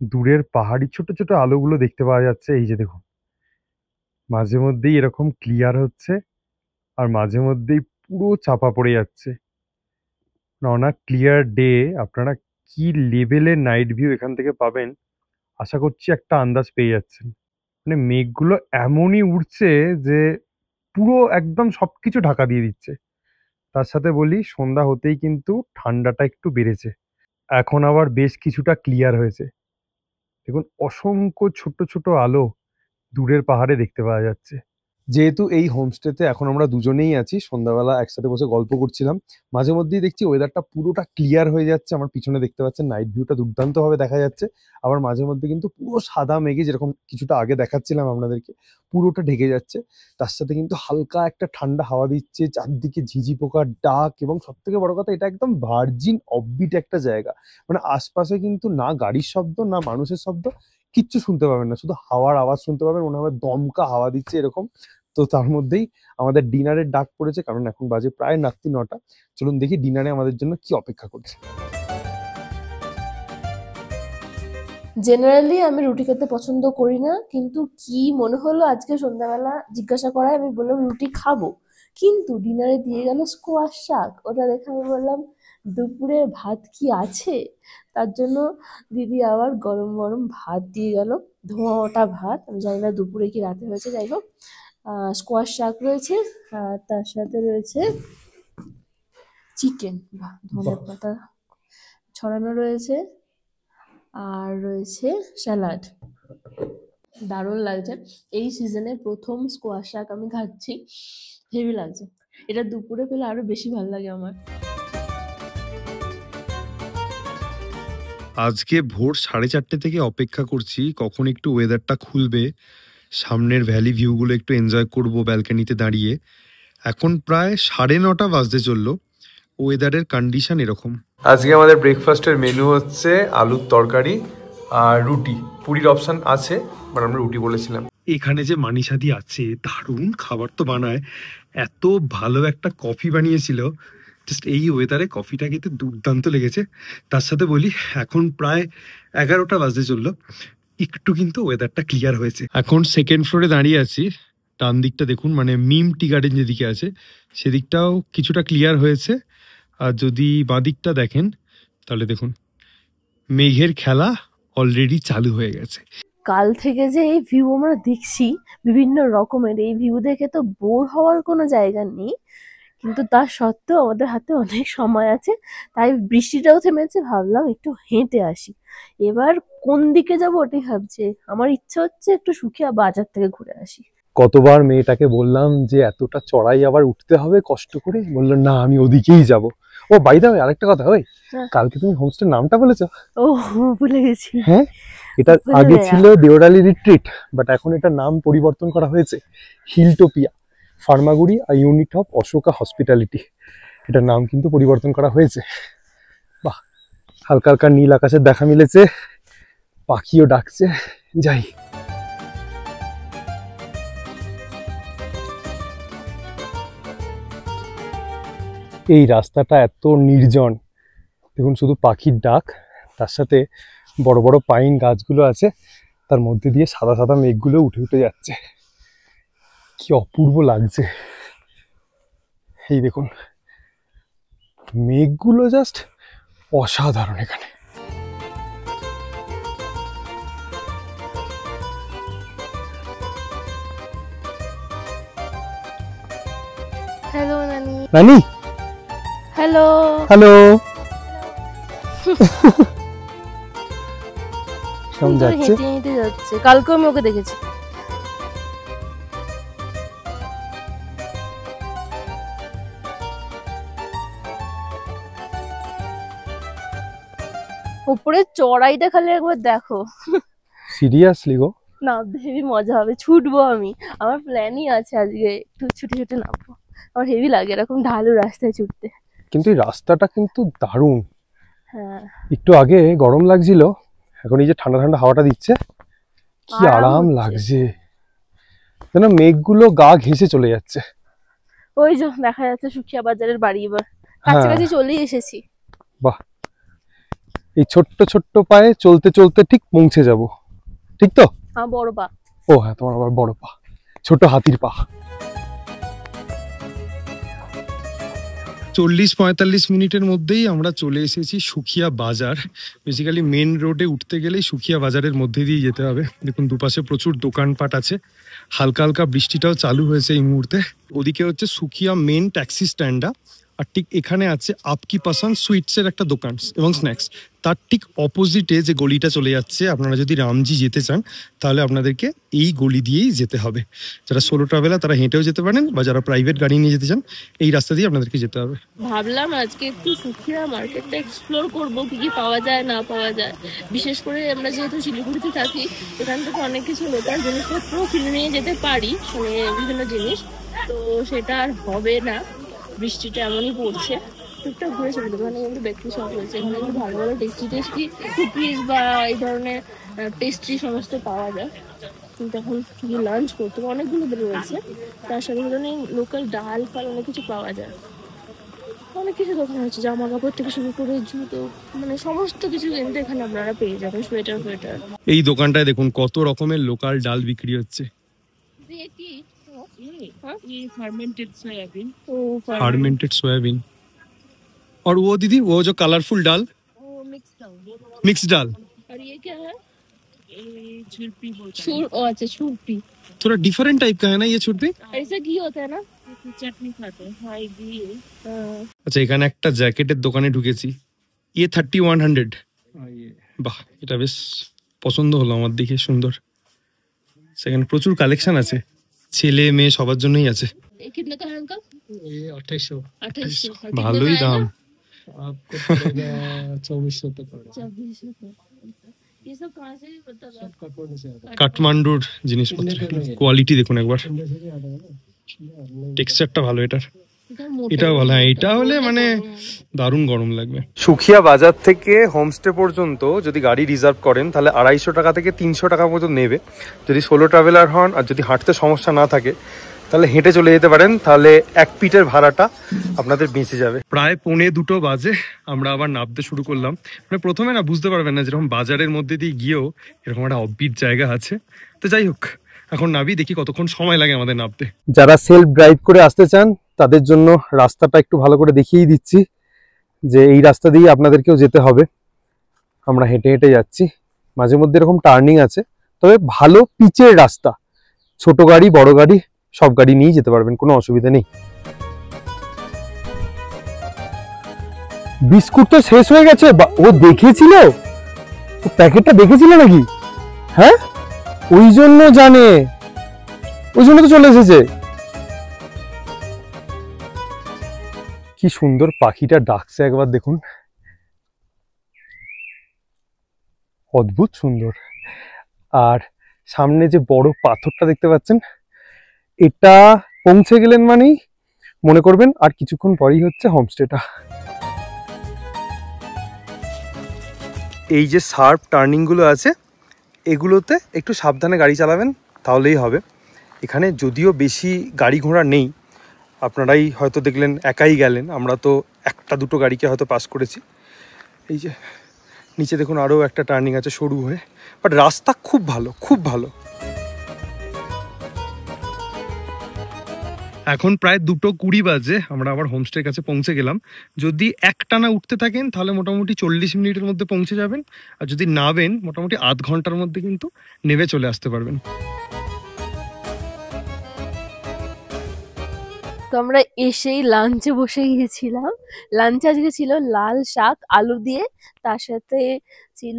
B: দূরের পাহাড়ি ছোট ছোট আলোগুলো দেখতে পাওয়া যাচ্ছে। এই যে দেখুন, মাঝে মধ্যেই এরকম ক্লিয়ার হচ্ছে, আর মাঝে মধ্যেই পুরো চাপা পড়ে যাচ্ছে। না ক্লিয়ার ডে আপনারা কি লেভেলের নাইট ভিউ এখান থেকে পাবেন আশা করছি একটা আন্দাজ পেয়ে যাচ্ছেন। মানে মেঘগুলো এমনই উঠছে যে পুরো একদম সবকিছু ঢাকা দিয়ে দিচ্ছে। তার সাথে বলি সন্ধ্যা হতেই কিন্তু ঠান্ডাটা একটু বেড়েছে, এখন আবার বেশ কিছুটা ক্লিয়ার হয়েছে। দেখুন অসংখ্য ছোট ছোট আলো দূরের পাহাড়ে দেখতে পাওয়া যাচ্ছে। যেহেতু এই হোমস্টেতে এখন আমরা দুজনেই আছি, সন্ধ্যাবেলা একসাথে বসে গল্প করছিলাম, মাঝে মধ্যেই দেখছি ওয়েদারটা পুরোটা ক্লিয়ার হয়ে যাচ্ছে। আমার পিছনে দেখতে পাচ্ছেন নাইট ভিউটা দুর্দান্তভাবে দেখা যাচ্ছে। আবার মাঝে মধ্যে কিন্তু পুরো সাদা মেঘে, যেরকম কিছুটা আগে দেখাচ্ছিলাম আপনাদেরকে, পুরোটা ঢেকে যাচ্ছে। তার সাথে কিন্তু হালকা একটা ঠান্ডা হাওয়া দিচ্ছে, চারদিকে ঝিঝি পোকার ডাক, এবং সব থেকে বড় কথা এটা একদম ভার্জিন অফবিট একটা জায়গা। মানে আশপাশে কিন্তু না গাড়ির শব্দ না মানুষের শব্দ, কিচ্ছু শুনতে পাবেন না, শুধু হাওয়ার আওয়াজ শুনতে পাবেন, মনে হবে দমকা হাওয়া দিচ্ছে এরকম। তো তার মধ্যেই আমাদের ডিনারের ডাক পড়েছে, কারণ এখন বাজে প্রায় রাত্রি 9টা। চলুন দেখি ডিনারে আমাদের জন্য কি অপেক্ষা করছে।
A: জেনারেলি আমি রুটি খেতে পছন্দ করি না, কিন্তু কি মনে হলো আজকে সন্ধ্যাবেলা জিজ্ঞাসা করায় আমি বললাম রুটি খাবো, কিন্তু ডিনারে দিয়ে গেল স্কোয়াশ শাক। ওটা দেখে আমি বললাম দুপুরে ভাত কি আছে? তার জন্য দিদি আবার গরম গরম ভাত দিয়ে গেল, ধোঁয়া ওটা ভাত। আমি জানি না দুপুরে কি রাতে হয়েছে, যাই হোক। স্কোয়াশ শাক রয়েছে, আর তার সাথে রয়েছে চিকেন, ধনে পাতা ছড়ানো রয়েছে, আর রয়েছে স্যালাড। দারুণ লাগছে। এই সিজনে প্রথম স্কোয়াশ শাক আমি খাচ্ছি, হেভি লাগছে। এটা দুপুরে পেলে আরো বেশি ভালো লাগে আমার।
C: আজকে ভোর 4:30 থেকে অপেক্ষা করছি কখন একটু ওয়েদারটা খুলবে, সামনের ভ্যালি ভিউগুলো একটু এনজয় করব ব্যালকনিতে দাঁড়িয়ে। এখন প্রায় 9:30 বাজতে চললো, ওয়েদারের কন্ডিশন এরকম।
B: আজকে আমাদের ব্রেকফাস্টের মেনু হচ্ছে আলুর তরকারি আর রুটি। পুরির অপশান আছে, বাট আমরা রুটি বলেছিলাম।
C: এখানে যে মানিসাদি আছে, দারুণ খাবার তো বানায়। এত ভালো একটা কফি বানিয়েছিল, জাস্ট এই ওয়েদারে কফিটা খেতে দুর্দান্ত লেগেছে। তার সাথে বলি, এখন প্রায় 11টা বাজতে চললো, একটু কিন্তু ওয়েদারটা ক্লিয়ার হয়েছে। এখন সেকেন্ড ফ্লোরে দাঁড়িয়ে আছি। ডান দিকটা দেখুন, মানে মিম টি গার্ডেন যেদিকে আছে সেদিকটাও কিছুটা ক্লিয়ার হয়েছে। আর যদি বাঁদিকটা দেখেন তাহলে দেখুন মেঘের খেলা অলরেডি চালু হয়ে গেছে।
A: কাল থেকে যে এই ভিউ আমরা দেখছি বিভিন্ন রকমের, এই ভিউ দেখে তো বোর হওয়ার কোনো জায়গা নেই, কিন্তু তার সত্ত্বেও আমাদের হাতে অনেক সময় আছে, তাই বৃষ্টিটাও থেমেছে, ভাবলাম একটু হেঁটে আসি। এবার কোন দিকে যাব ওটাই ভাবছি। আমার ইচ্ছে হচ্ছে একটু সুখিয়া বাজার থেকে ঘুরে আসি।
C: কতবার মেয়েটাকে বললাম যে এতটা চড়াই আবার উঠতে হবে কষ্ট করে, বললো না আমি ওদিকেই যাব। ও বাই দা ওয়ে, আরেকটা কথা, ওই
A: হ্যাঁ।
C: কালকে তুমি হোমস্টের নামটা বলেছো?
A: ও ভুলে গেছি।
C: হ্যাঁ, এটা
A: ভুলে
C: আগে
A: গেয়া।
C: ছিল দেওরালি রিট্রিট, বাট এখন এটার নাম পরিবর্তন করা হয়েছে হিলটোপিয়া ফার্মাগুড়ি ইউনিট অফ অশোকা হসপিটালিটি। এটার নাম কিন্তু পরিবর্তন করা হয়েছে। বাহ, হালকা হালকা নীল আকাশের দেখা মিলেছে, পাখিও ডাকছে, যাই। এই রাস্তাটা এত নির্জন, দেখুন শুধু পাখির ডাক, তার সাথে বড় বড় পাইন গাছগুলো আছে, তার মধ্যে দিয়ে সাদা সাদা মেঘগুলো উঠে উঠে যাচ্ছে, কি অপূর্ব লাগছে। এই দেখুন মেঘগুলো জাস্ট অসাধারণ এখানে।
A: হ্যালো নানি।
C: নানি,
A: হ্যালো।
C: হ্যালো। কেমন
A: সুন্দর
C: যাচ্ছে?
A: হেঁটে হেঁটে যাচ্ছে, কালকে আমি ওকে দেখেছি। উপরে চড়াইটা খালি একবার দেখো।
C: সিরিয়াসলি গো?
A: না, হেভি মজা হবে, ছুটবো আমি। আমার প্ল্যানই আছে আজকে একটু ছুটে ছুটে নামবো। আমার হেভি লাগে এরকম ঢালু রাস্তায় ছুটতে।
C: কিন্তু এই রাস্তাটা কিন্তু দারুণ।
A: হ্যাঁ,
C: একটু আগে গরম লাগছিল, এখন এই যে ঠান্ডা ঠান্ডা হাওয়াটা দিচ্ছে, কি
A: আরাম
C: আরাম
A: হচ্ছে।
C: লাগছে, যেন মেঘগুলো গা ঘেঁষে চলে যাচ্ছে।
A: ওই যে দেখা যাচ্ছে সুখিয়া বাজারের বাড়ি, এবার
C: হ্যাঁ,
A: কাছাকাছি চলেই এসেছি।
C: বাহ, এই ছোট্ট ছোট্ট পায়ে চলতে চলতে ঠিক পৌঁছে যাব, ঠিক তো?
A: হ্যাঁ, বড় পা।
C: ও হ্যাঁ, তোমার আবার বড় পা, ছোট হাতির পা। 40-45 মিনিটের মধ্যেই আমরা চলে এসেছি সুখিয়া বাজার। বেসিক্যালি মেন রোডে উঠতে গেলেই সুখিয়া বাজারের মধ্যে দিয়ে যেতে হবে। দেখুন দুপাশে প্রচুর দোকানপাট আছে, হালকা হালকা বৃষ্টিটাও চালু হয়েছে এই মুহূর্তে। ওদিকে হচ্ছে সুখিয়া মেন ট্যাক্সি স্ট্যান্ডটা, আর ঠিক এখানে আছে আপকি পাসান সুইটসের একটা দোকান এবং স্ন্যাক্স। তার ঠিক অপোজিটে যে গলিটা চলে যাচ্ছে, আপনারা যদি রামজি যেতে চান তাহলে আপনাদেরকে এই গলি দিয়েই যেতে হবে। যারা সোলো ট্রাভেলার তারা হেঁটেও যেতে পারেন, বা যারা প্রাইভেট গাড়ি নিয়ে যেতে চান এই রাস্তা দিয়ে আপনাদেরকে যেতে হবে।
A: ভাবলাম আজকে একটু সুখিয়া মার্কেটটা এক্সপ্লোর করবো, কি কি পাওয়া যায় না পাওয়া যায়। বিশেষ করে আমরা যেহেতু শিলিগুড়িতে থাকি, এখান থেকে অনেক কিছু লোকাল জিনিসপত্র কিনে নিয়ে যেতে পারি, মানে বিভিন্ন জিনিস। তো সেটা আর হবে না, বৃষ্টিটা এমনই পড়ছে। টুকটাক ঘুরে চলে যাবো। এখানে কিন্তু বেকারি শপ রয়েছে, এখানে কিন্তু ভালো ভালো টেস্টি টেস্টি কুকিজ বা এই ধরনের টেস্টি সমস্ত পাওয়া যায়। কিন্তু এখন কি লাঞ্চ করতে হবে, অনেকগুলো রয়েছে। তার সাথে লোকাল ডাল ফাল অনেক কিছু পাওয়া যায়। অনেক কিছু দোকান হচ্ছে, জামা কাপড় থেকে শুরু করে জুতো, মানে সমস্ত কিছু কিন্তু এখানে আপনারা পেয়ে যাবেন, সোয়েটার ফোয়েটার।
C: এই দোকানটায় দেখুন কত রকমের লোকাল ডাল বিক্রি হচ্ছে। Fermented soybean. और वो दीदी वो जो कलरफुल दाल, मिक्स दाल।
A: और ये क्या है? अच्छा, छुरपी।
C: थोड़ा डिफरेंट टाइप का है ना ये छुरपी।
A: ऐसा घी होता है ना, चटनी खाते हैं। हाँ, घी है।
C: আচ্ছা, এখানে একটা জ্যাকেটের দোকানে ঢুকেছি, ইয়ে 3100। বাহ, এটা বেশ পছন্দ হলো আমার, দেখে সুন্দর। সেখানে প্রচুর কালেকশন আছে, ছেলে মেয়ে সবার জন্যই আছে।
A: ये कितने का है अंकल?
D: ये 2800
A: 2800।
C: ভালোই দাম।
D: आपको पड़ेगा 2400 तक पड़ेगा।
A: 2400। ये सब कहाँ से पता है?
D: सब कटवाने से आता है।
C: কাঠমান্ডুর জিনিসপত্র, কোয়ালিটি দেখুন একবার, টেক্সচারটা ভালো এটার। এটা ভালো, হ্যাঁ এটা হলে মানে দারুণ গরম লাগবে।
B: সুখিয়া বাজার থেকে হোমস্টে পর্যন্ত যদি গাড়ি রিজার্ভ করেন তাহলে 250 টাকা থেকে 300 টাকা মতো নেবে যদি সোলো ট্রাভেলার হন। আর যদি হাঁটতে সমস্যা না থাকে তাহলে হেঁটে চলে যেতে পারেন, তাহলে এক পিঠের ভাড়াটা আপনাদের বেঁচে যাবে।
C: প্রায় 1:45 বাজে আমরা আবার নামতে শুরু করলাম। মানে প্রথমে না বুঝতে পারবেন না, যেরকম বাজারের মধ্যে দিয়ে গিয়েও এরকম একটা অফবিট জায়গা আছে। তো যাই হোক, এখন নাবি, দেখি কতক্ষণ সময় লাগে আমাদের নামতে।
B: যারা সেলফ ড্রাইভ করে আসতে চান তাদের জন্য রাস্তাটা একটু ভালো করে দেখিয়ে দিচ্ছি যে এই রাস্তা দিয়ে আপনাদেরকেও যেতে হবে। আমরা হেঁটে হেঁটে যাচ্ছি, মাঝে মধ্যে এরকম টার্নিং আছে, তবে ভালো পিচের রাস্তা, ছোট গাড়ি বড় গাড়ি সব গাড়ি নিয়ে যেতে পারবেন, কোনো অসুবিধা নেই। বিস্কুট তো শেষ হয়ে গেছে। ও দেখেছিল, ও প্যাকেটটা দেখেছিল নাকি? হ্যাঁ, ওই জন্য জানে, ওই জন্য তো চলে এসেছে। কি সুন্দর পাখিটা ডাকছে, একবার দেখুন, অদ্ভুত সুন্দর। আর সামনে যে বড় পাথরটা দেখতে পাচ্ছেন, এটা পৌঁছে গেলেন মানেই মনে করবেন আর কিছুক্ষণ পরেই হচ্ছে হোমস্টেটা। এই যে শার্প টার্নিং গুলো আছে এগুলোতে একটু সাবধানে গাড়ি চালাবেন, তাহলেই হবে। এখানে যদিও বেশি গাড়ি ঘোড়া নেই, আপনারাই হয়তো দেখলেন একাই গেলেন, আমরা তো একটা দুটো গাড়িকে হয়তো পাস করেছি। এই যে নিচে দেখুন আরও একটা টার্নিং আছে সরু হয়ে, বাট রাস্তা খুব ভালো, খুব ভালো।
C: এখন প্রায় 2:20 বাজে, আমরা আবার হোমস্টের কাছে পৌঁছে গেলাম। যদি একটানা উঠতে থাকেন তাহলে মোটামুটি 40 মিনিটের মধ্যে পৌঁছে যাবেন, আর যদি নামেন মোটামুটি আধ ঘন্টার মধ্যে কিন্তু নেমে চলে আসতে পারবেন।
A: তো আমরা এসেই লাঞ্চে বসে গিয়েছিলাম। লাঞ্চে আজকে ছিল লাল শাক আলু দিয়ে, তার সাথে ছিল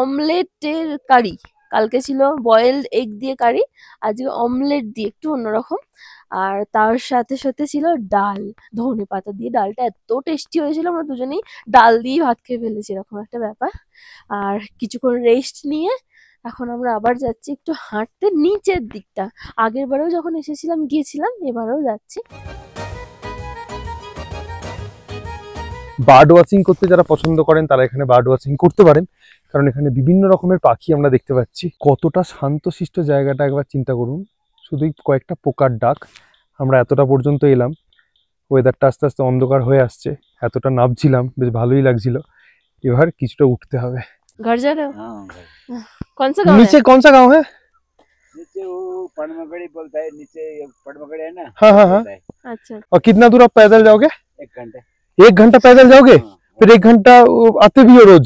A: অমলেটের কারি। কালকে ছিল বয়েলড এগ দিয়ে কারি, আজকে অমলেট দিয়ে একটু অন্যরকম। আর তার সাথে সাথে ছিল ডাল, ধনে পাতা দিয়ে। ডালটা এত টেস্টি হয়েছিল, আমরা দুজনেই ডাল দিয়ে ভাত খেয়ে ফেলেছি, এরকম একটা ব্যাপার। আর কিছুক্ষণ রেস্ট নিয়ে এখন আমরা আবার যাচ্ছি একটু হাঁটতে নিচের দিকটা। আগের বারেও যখন এসেছিলাম গিয়েছিলাম, এবারেও যাচ্ছি।
B: বার্ড ওয়াচিং করতে যারা পছন্দ করেন তারা এখানে বার্ড ওয়াচিং করতে পারেন, কারণ এখানে বিভিন্ন রকমের পাখি আমরা দেখতে পাচ্ছি। কতটা শান্তশিষ্ট জায়গাটা একবার চিন্তা করুন, শুধুই কয়েকটা পোকার ডাক। আমরা এতটা পর্যন্ত এলাম, ওয়েদারটা আস্তে আস্তে অন্ধকার হয়ে আসছে, এতটা নামছিলাম, বেশ ভালোই লাগছিল। এবার কিছুটা উঠতে হবে।
A: घर जा रहे हो?
E: हाँ भाई।
A: कौन सा गाँव
B: नीचे
A: है?
B: कौन सा गांव है?
E: नीचे वो पड़मगड़ी बोलता है, नीचे पड़मगड़ी है ना।
B: हाँ, हाँ, हाँ।
E: बोलता है।
A: अच्छा,
B: और कितना दूर आप पैदल जाओगे?
E: 1 घंटे।
B: 1 घंटा पैदल जाओगे?
E: हाँ,
B: फिर 1 घंटा आते भी हो रोज?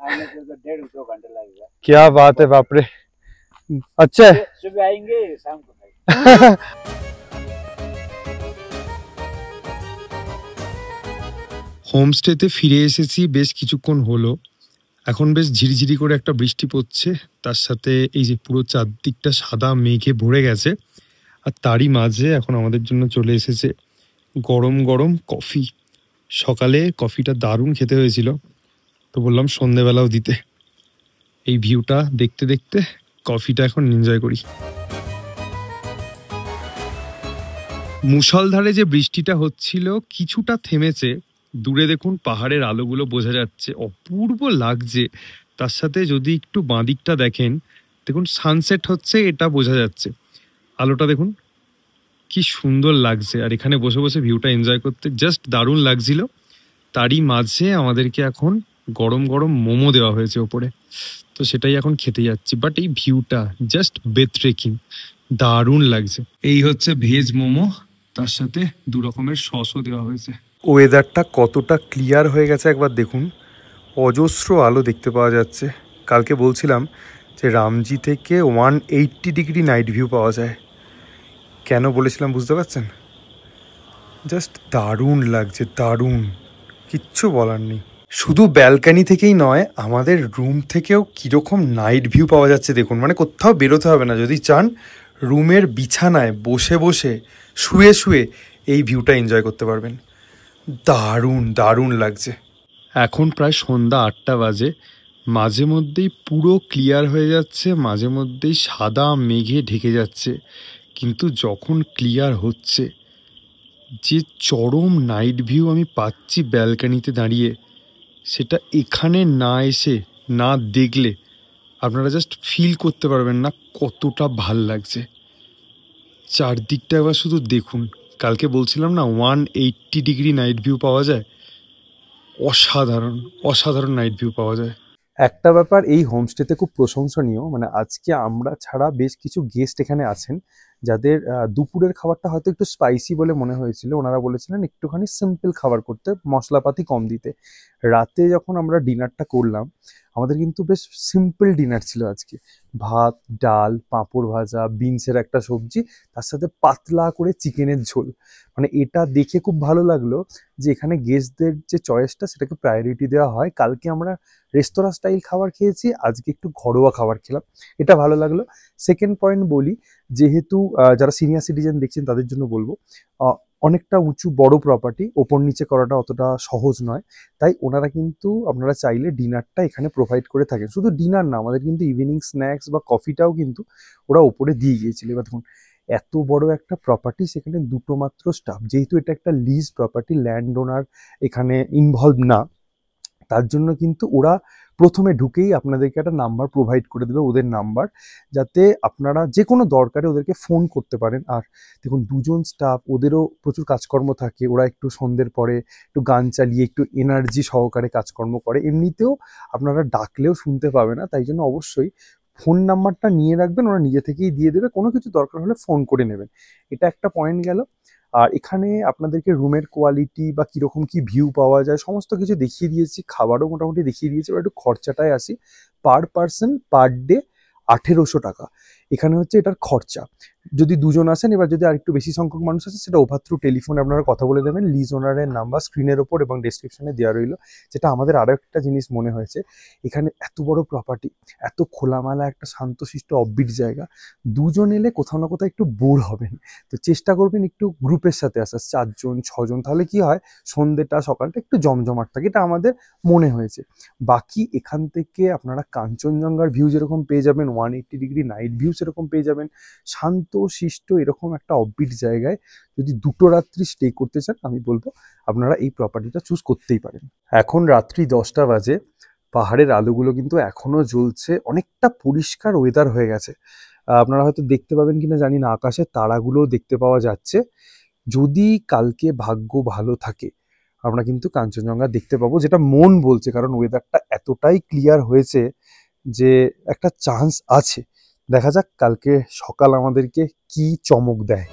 E: आने से तो 1.5-2 घंटे लगेगा।
B: क्या बात है, बाप रे, अच्छा है।
E: सुबह आएंगे, शाम को आएंगे।
C: হোমস্টেতে ফিরে এসেছি বেশ কিছুক্ষণ হলো। এখন বেশ ঝিরিঝিরি করে একটা বৃষ্টি পড়ছে, তার সাথে এই যে পুরো চারদিকটা সাদা মেঘে ভরে গেছে। আর তারই মাঝে এখন আমাদের জন্য চলে এসেছে গরম গরম কফি। সকালে কফিটা দারুণ খেতে হয়েছিল, তো বললাম সন্ধেবেলাও দিতে। এই ভিউটা দেখতে দেখতে কফিটা এখন এনজয় করি। মুষলধারে যে বৃষ্টিটা হচ্ছিল কিছুটা থেমেছে, দূরে দেখুন পাহাড়ের আলোগুলো বোঝা যাচ্ছে, অপূর্ব লাগছে। তার সাথে যদি একটু বাঁদিকটা দেখেন, দেখুন সানসেট হচ্ছে, এটা বোঝা যাচ্ছে। আলোটা দেখুন কি সুন্দর লাগছে, আর এখানে বসে বসে ভিউটা এনজয় করতে জাস্ট দারুণ লাগছিল। তারই মাঝে আমাদেরকে এখন গরম গরম মোমো দেওয়া হয়েছে ওপরে, তো সেটাই এখন খেতে যাচ্ছি। বাট এই ভিউটা জাস্ট ব্রেথটেকিং, দারুণ লাগছে। এই হচ্ছে ভেজ মোমো, তার সাথে 2 রকমের সসও দেওয়া হয়েছে।
B: ওয়েদারটা কতটা ক্লিয়ার হয়ে গেছে একবার দেখুন, অজস্র আলো দেখতে পাওয়া যাচ্ছে। কালকে বলছিলাম যে রামজি থেকে 180 ডিগ্রি নাইট ভিউ পাওয়া যায়। কেন বলেছিলাম বুঝতে পারছেন? জাস্ট দারুণ লাগছে, দারুণ, কিচ্ছু বলার নেই। শুধু ব্যালকানি থেকেই নয়, আমাদের রুম থেকেও কীরকম নাইট ভিউ পাওয়া যাচ্ছে দেখুন। মানে কোথাও বেরোতে হবে না, যদি চান রুমের বিছানায় বসে বসে শুয়ে শুয়ে এই ভিউটা এনজয় করতে পারবেন। দারুণ দারুণ লাগছে।
C: এখন প্রায় সন্ধ্যা 8টা বাজে, মাঝে মধ্যেই পুরো ক্লিয়ার হয়ে যাচ্ছে, মাঝে মধ্যেই সাদা মেঘে ঢেকে যাচ্ছে। কিন্তু যখন ক্লিয়ার হচ্ছে যে চরম নাইট ভিউ আমি পাচ্ছি ব্যালকানিতে দাঁড়িয়ে, সেটা এখানে না এসে না দেখলে আপনারা জাস্ট ফিল করতে পারবেন না কতটা ভাল লাগছে। চারদিকটা এবার শুধু দেখুন। কালকে বলছিলাম না 180 ডিগ্রি নাইট ভিউ পাওয়া যায়, অসাধারণ অসাধারণ নাইট ভিউ পাওয়া যায়। একটা ব্যাপার এই হোমস্টেতে খুব প্রশংসনীয়, মানে আজকে আমরা ছাড়া বেশ কিছু গেস্ট এখানে আছেন যাদের দুপুরের খাবারটা হয়তো একটু স্পাইসি বলে মনে হয়েছিল। ওনারা বলেছিলেন একটুখানি সিম্পল খাবার করতে, মশলাপাতি কম দিতে। রাতে যখন আমরা ডিনারটা করলাম, আমাদের কিন্তু বেশ সিম্পল ডিনার ছিল আজকে। ভাত, ডাল, পাঁপড় ভাজা, বিনসের একটা সবজি, তার সাথে পাতলা করে চিকেনের ঝোল। মানে এটা দেখে খুব ভালো লাগলো যে এখানে গেস্টদের যে চয়েসটা সেটাকে প্রায়োরিটি দেওয়া হয়। কালকে আমরা রেস্তোরাঁ স্টাইল খাবার খেয়েছি, আজকে একটু ঘরোয়া খাবার খেলাম, এটা ভালো লাগলো। সেকেন্ড পয়েন্ট বলি, যেহেতু যারা সিনিয়র সিটিজেন দেখছেন তাদের জন্য বলবো, অনেকটা উঁচু বড় প্রপার্টি, ওপর নিচে করাটা অতটা সহজ নয়, তাই ওনারা কিন্তু আপনারা চাইলে ডিনারটা এখানে প্রোভাইড করে থাকেন। শুধু ডিনার না, আমাদের কিন্তু ইভিনিং স্ন্যাক্স বা কফিটাও কিন্তু ওরা ওপরে দিয়ে গিয়েছিল। এবার দেখুন এত বড় একটা প্রপার্টি, সেখানে দুটো মাত্র স্টাফ, যেহেতু এটা একটা লিজ প্রপার্টি, ল্যান্ড ওনার এখানে ইনভলভ না, তার জন্য কিন্তু ওরা প্রথমে ঢুকেই আপনাদেরকে একটা নাম্বার প্রোভাইড করে দেবে, ওদের নাম্বার, যাতে আপনারা যে কোনো দরকারে ওদেরকে ফোন করতে পারেন। আর দেখুন দুজন স্টাফ, ওদেরও প্রচুর কাজকর্ম থাকে, ওরা একটু সন্ধ্যের পরে একটু গান চালিয়ে একটু এনার্জি সহকারে কাজকর্ম করে, এমনিতেও আপনারা ডাকলেও শুনতে পাবে না, তাই জন্য অবশ্যই ফোন নাম্বারটা নিয়ে রাখবেন, ওরা নিজে থেকেই দিয়ে দেবে, কোনো কিছু দরকার হলে ফোন করে নেবেন। এটা একটা পয়েন্ট গেল। আর এখানে আপনাদেরকে রুমের কোয়ালিটি বা কীরকম কী ভিউ পাওয়া যায় সমস্ত কিছু দেখিয়ে দিয়েছি, খাবারও মোটামুটি দেখিয়ে দিয়েছি। এবার একটু খরচাটায় আসি। পার পারসন পার ডে 1800 টাকা এখানে হচ্ছে এটার খরচা, যদি দুজন আসেন। এবার যদি আরেকটু বেশি সংখ্যক মানুষ আসে, সেটা ওভার থ্রু টেলিফোনে আপনারা কথা বলে দেবেন। লিজ ওনারের নাম্বার স্ক্রিনের ওপর এবং ডেসক্রিপশনে দেওয়া রইল। যেটা আমাদের আরও একটা জিনিস মনে হয়েছে, এখানে এত বড় প্রপার্টি, এত খোলামেলা একটা শান্তশিষ্ট অফবিট জায়গা, দুজন এলে কোথাও না কোথাও একটু বোর হবেন। তো চেষ্টা করবেন একটু গ্রুপের সাথে আসার, 4 জন 6 জন, তাহলে কি হয় সন্ধ্যেটা সকালটা একটু জমজমাট থাকে, এটা আমাদের মনে হয়েছে। বাকি এখান থেকে আপনারা কাঞ্চনজঙ্ঘার ভিউ যেরকম পেয়ে যাবেন, 180 ডিগ্রি নাইট ভিউ সেরকম পেয়ে যাবেন। শান্ত শিষ্ট এরকম একটা অফবিট জায়গায় যদি 2 রাত্রি স্টে করতে চান, আমি বলবো আপনারা এই প্রপার্টিটা চুজ করতেই পারেন। এখন রাত্রি 10টা বাজে, পাহাড়ের আলোগুলো কিন্তু এখনো জ্বলছে, অনেকটা পরিষ্কার ওয়েদার হয়ে গেছে। আপনারা হয়তো দেখতে পাবেন কিনা জানি না, আকাশে তারাগুলোও দেখতে পাওয়া যাচ্ছে। যদি কালকে ভাগ্য ভালো থাকে আমরা কিন্তু কাঞ্চনজঙ্ঘা দেখতে পাবো, যেটা মন বলছে, কারণ ওয়েদারটা এতটাই ক্লিয়ার হয়েছে যে একটা চান্স আছে। দেখা যাক কালকে সকাল আমাদেরকে কি চমক দেয়।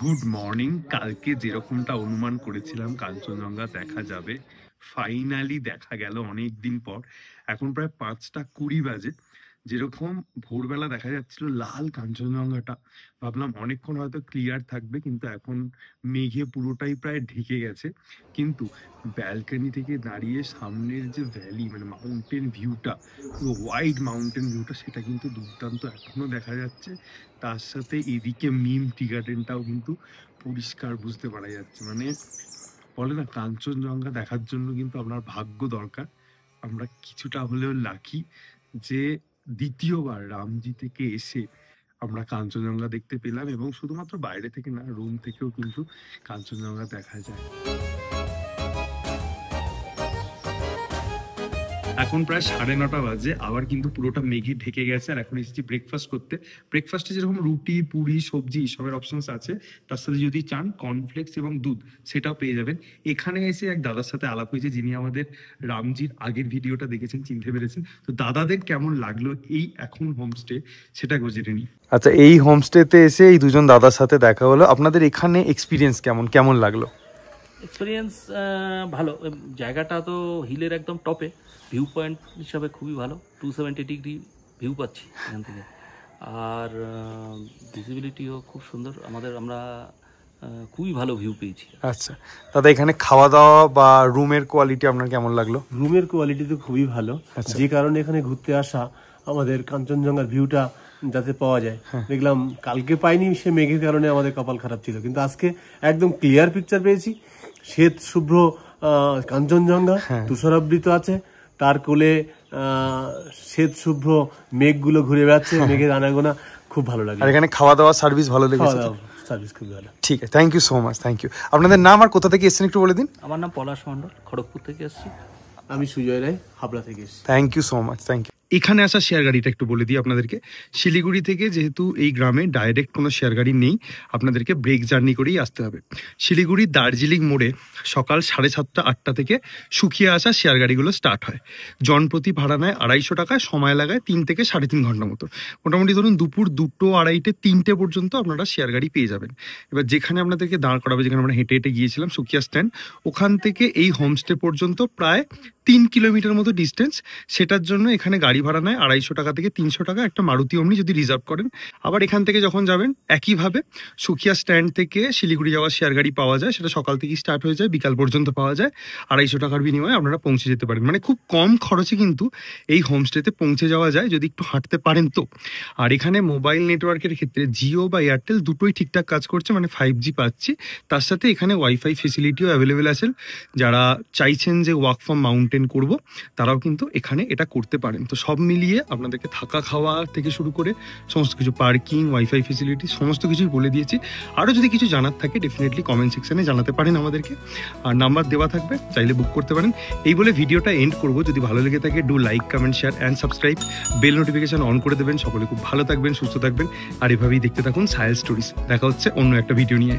C: Good morning. কালকে যেরকমটা অনুমান করেছিলাম কাঞ্চনজঙ্ঘা দেখা যাবে, ফাইনালি দেখা গেল অনেক দিন পর। এখন প্রায় 5:20 বাজে। যেরকম ভোরবেলা দেখা যাচ্ছিল লাল কাঞ্চনজঙ্ঘাটা, ভাবলাম অনেকক্ষণ হয়তো ক্লিয়ার থাকবে, কিন্তু এখন মেঘে পুরোটাই প্রায় ঢেকে গেছে। কিন্তু ব্যালকনি থেকে দাঁড়িয়ে সামনের যে ভ্যালি, মানে মাউন্টেন ভিউটা, পুরো হোয়াইট মাউন্টেন ভিউটা, সেটা কিন্তু দুর্দান্ত এখনো দেখা যাচ্ছে। তার সাথে এদিকে মিম টি গার্ডেনটাও কিন্তু পরিষ্কার বুঝতে পারা যাচ্ছে। মানে বলে না, কাঞ্চনজঙ্ঘা দেখার জন্য কিন্তু আপনার ভাগ্য দরকার। আমরা কিছুটা হলেও লাকি যে দ্বিতীয়বার রামজি থেকে এসে আমরা কাঞ্চনজঙ্ঘা দেখতে পেলাম, এবং শুধুমাত্র বাইরে থেকে না, রুম থেকেও কিন্তু কাঞ্চনজঙ্ঘা দেখা যায়। এখন প্রায় 9:30 বাজে, আবার কিন্তু পুরোটা মেঘে ঢেকে গেছে। আর এখন এসেছি ব্রেকফাস্ট করতে। ব্রেকফাস্টে যেরকম রুটি, পুরি, সবজি সবের অপশনস আছে, তার সাথে যদি চান কর্নফ্লেক্স এবং দুধ সেটাও পেয়ে যাবেন। এখানে এসে এক দাদার সাথে আলাপ হয়েছে, যিনি আমাদের রামজির আগের ভিডিওটা দেখেছেন, চিনতে পেরেছেন। তো দাদাদের কেমন লাগলো এই এখন হোমস্টে, সেটা জেনে নিই। আচ্ছা, এই হোমস্টেতে এসে এই দুজন দাদার সাথে দেখা হলো, আপনাদের এখানে এক্সপিরিয়েন্স কেমন লাগলো?
F: এক্সপিরিয়েন্স ভালো। জায়গাটা তো হিলের একদম টপে, ভিউ পয়েন্ট হিসাবে খুবই ভালো। 270 ডিগ্রি ভিউ পাচ্ছি এখান থেকে, আর ভিজিবিলিটিও খুব সুন্দর। আমরা খুবই ভালো ভিউ পেয়েছি।
C: আচ্ছা দাদা, এখানে খাওয়া দাওয়া বা রুমের কোয়ালিটি আপনার কেমন লাগলো?
G: রুমের কোয়ালিটি তো খুবই ভালো, যে কারণে এখানে ঘুরতে আসা, আমাদের কাঞ্চনজঙ্ঘার ভিউটা যাতে পাওয়া যায়। দেখলাম কালকে পাইনি, সে মেঘের কারণে আমাদের কপাল খারাপ ছিল, কিন্তু আজকে একদম ক্লিয়ার পিকচার পেয়েছি। শ্বেত শুভ্র কাঞ্চনজঙ্ঘা, তুষারাবৃত আছে, তার কোলে শ্বেত শুভ্র মেঘগুলো ঘুরে বেড়াচ্ছে, মেঘের আনাগোনা, খুব ভালো লাগে।
C: আর এখানে খাওয়া দাওয়া সার্ভিস ভালো লেগেছে?
G: সার্ভিস খুব ভালো।
C: ঠিক আছে, thank you so much, thank you. আপনাদের নাম আর কোথা থেকে এসেছেন একটু বলে দিন।
F: আমার নাম পলাশ মণ্ডল, খড়গপুর থেকে এসেছি।
G: আমি সুজয় রায়, হাবড়া থেকে এসেছি।
C: Thank you so much, thank you. এখানে আসা শেয়ার গাড়িটা একটু বলে দিই আপনাদেরকে। শিলিগুড়ি থেকে যেহেতু এই গ্রামে ডাইরেক্ট কোনো শেয়ার গাড়ি নেই, আপনাদেরকে ব্রেক জার্নি করেই আসতে হবে। শিলিগুড়ি দার্জিলিং মোড়ে সকাল 7:30 8টা থেকে শুকিয়ে আসা শেয়ার গাড়িগুলো স্টার্ট হয়। জনপ্রতি ভাড়া নেয় 250 টাকা, সময় লাগায় 3 থেকে 3.5 ঘন্টা মতো। মোটামুটি ধরুন দুপুর 2টো 2:30টে 3টে পর্যন্ত আপনারা শেয়ার গাড়ি পেয়ে যাবেন। এবার যেখানে আপনাদেরকে দাঁড় করাবে, যেখানে আমরা হেঁটে হেঁটে গিয়েছিলাম সুকিয়া স্ট্যান্ড, ওখান থেকে এই হোমস্টে পর্যন্ত প্রায় 3 কিলোমিটার মতো ডিস্টেন্স। সেটার জন্য এখানে গাড়ি ভাড়া নেয় 250 টাকা থেকে 300 টাকা, একটা মারুতি ওমনি যদি রিজার্ভ করেন। আবার এখান থেকে যখন যাবেন একইভাবে সুকিয়া স্ট্যান্ড থেকে শিলিগুড়ি যাওয়ার শেয়ার গাড়ি পাওয়া যায়, সেটা সকাল থেকে স্টার্ট হয়ে যায়, বিকাল পর্যন্ত পাওয়া যায়। 250 টাকার বিনিময়ে আপনারা পৌঁছে যেতে পারেন। মানে খুব কম খরচে কিন্তু এই হোমস্টেতে পৌঁছে যাওয়া যায় যদি একটু হাঁটতে পারেন তো। আর এখানে মোবাইল নেটওয়ার্কের ক্ষেত্রে জিও বা এয়ারটেল দুটোই ঠিকঠাক কাজ করছে, মানে 5G পাচ্ছি। তার সাথে এখানে ওয়াইফাই ফেসিলিটিও অ্যাভেলেবেল আছে। যারা চাইছেন যে ওয়ার্ক ফ্রম মাউন্টেন করব, তারাও কিন্তু এখানে এটা করতে পারেন। তো সব মিলিয়ে আপনাদেরকে থাকা খাওয়া থেকে শুরু করে সমস্ত কিছু, পার্কিং, ওয়াইফাই ফেসিলিটি, সমস্ত কিছুই বলে দিয়েছি। আরও যদি কিছু জানার থাকে ডেফিনেটলি কমেন্ট সেকশনে জানাতে পারেন আমাদেরকে, আর নাম্বার দেওয়া থাকবে, চাইলে বুক করতে পারেন। এই বলে ভিডিওটা এন্ড করব। যদি ভালো লেগে থাকে do like, comment, share and subscribe, bell notification on করে দেবেন। সকলে খুব ভালো থাকবেন, সুস্থ থাকবেন, আর এভাবেই দেখতে থাকুন সায়েল স্টোরিজ। দেখা হচ্ছে অন্য একটা ভিডিও নিয়ে।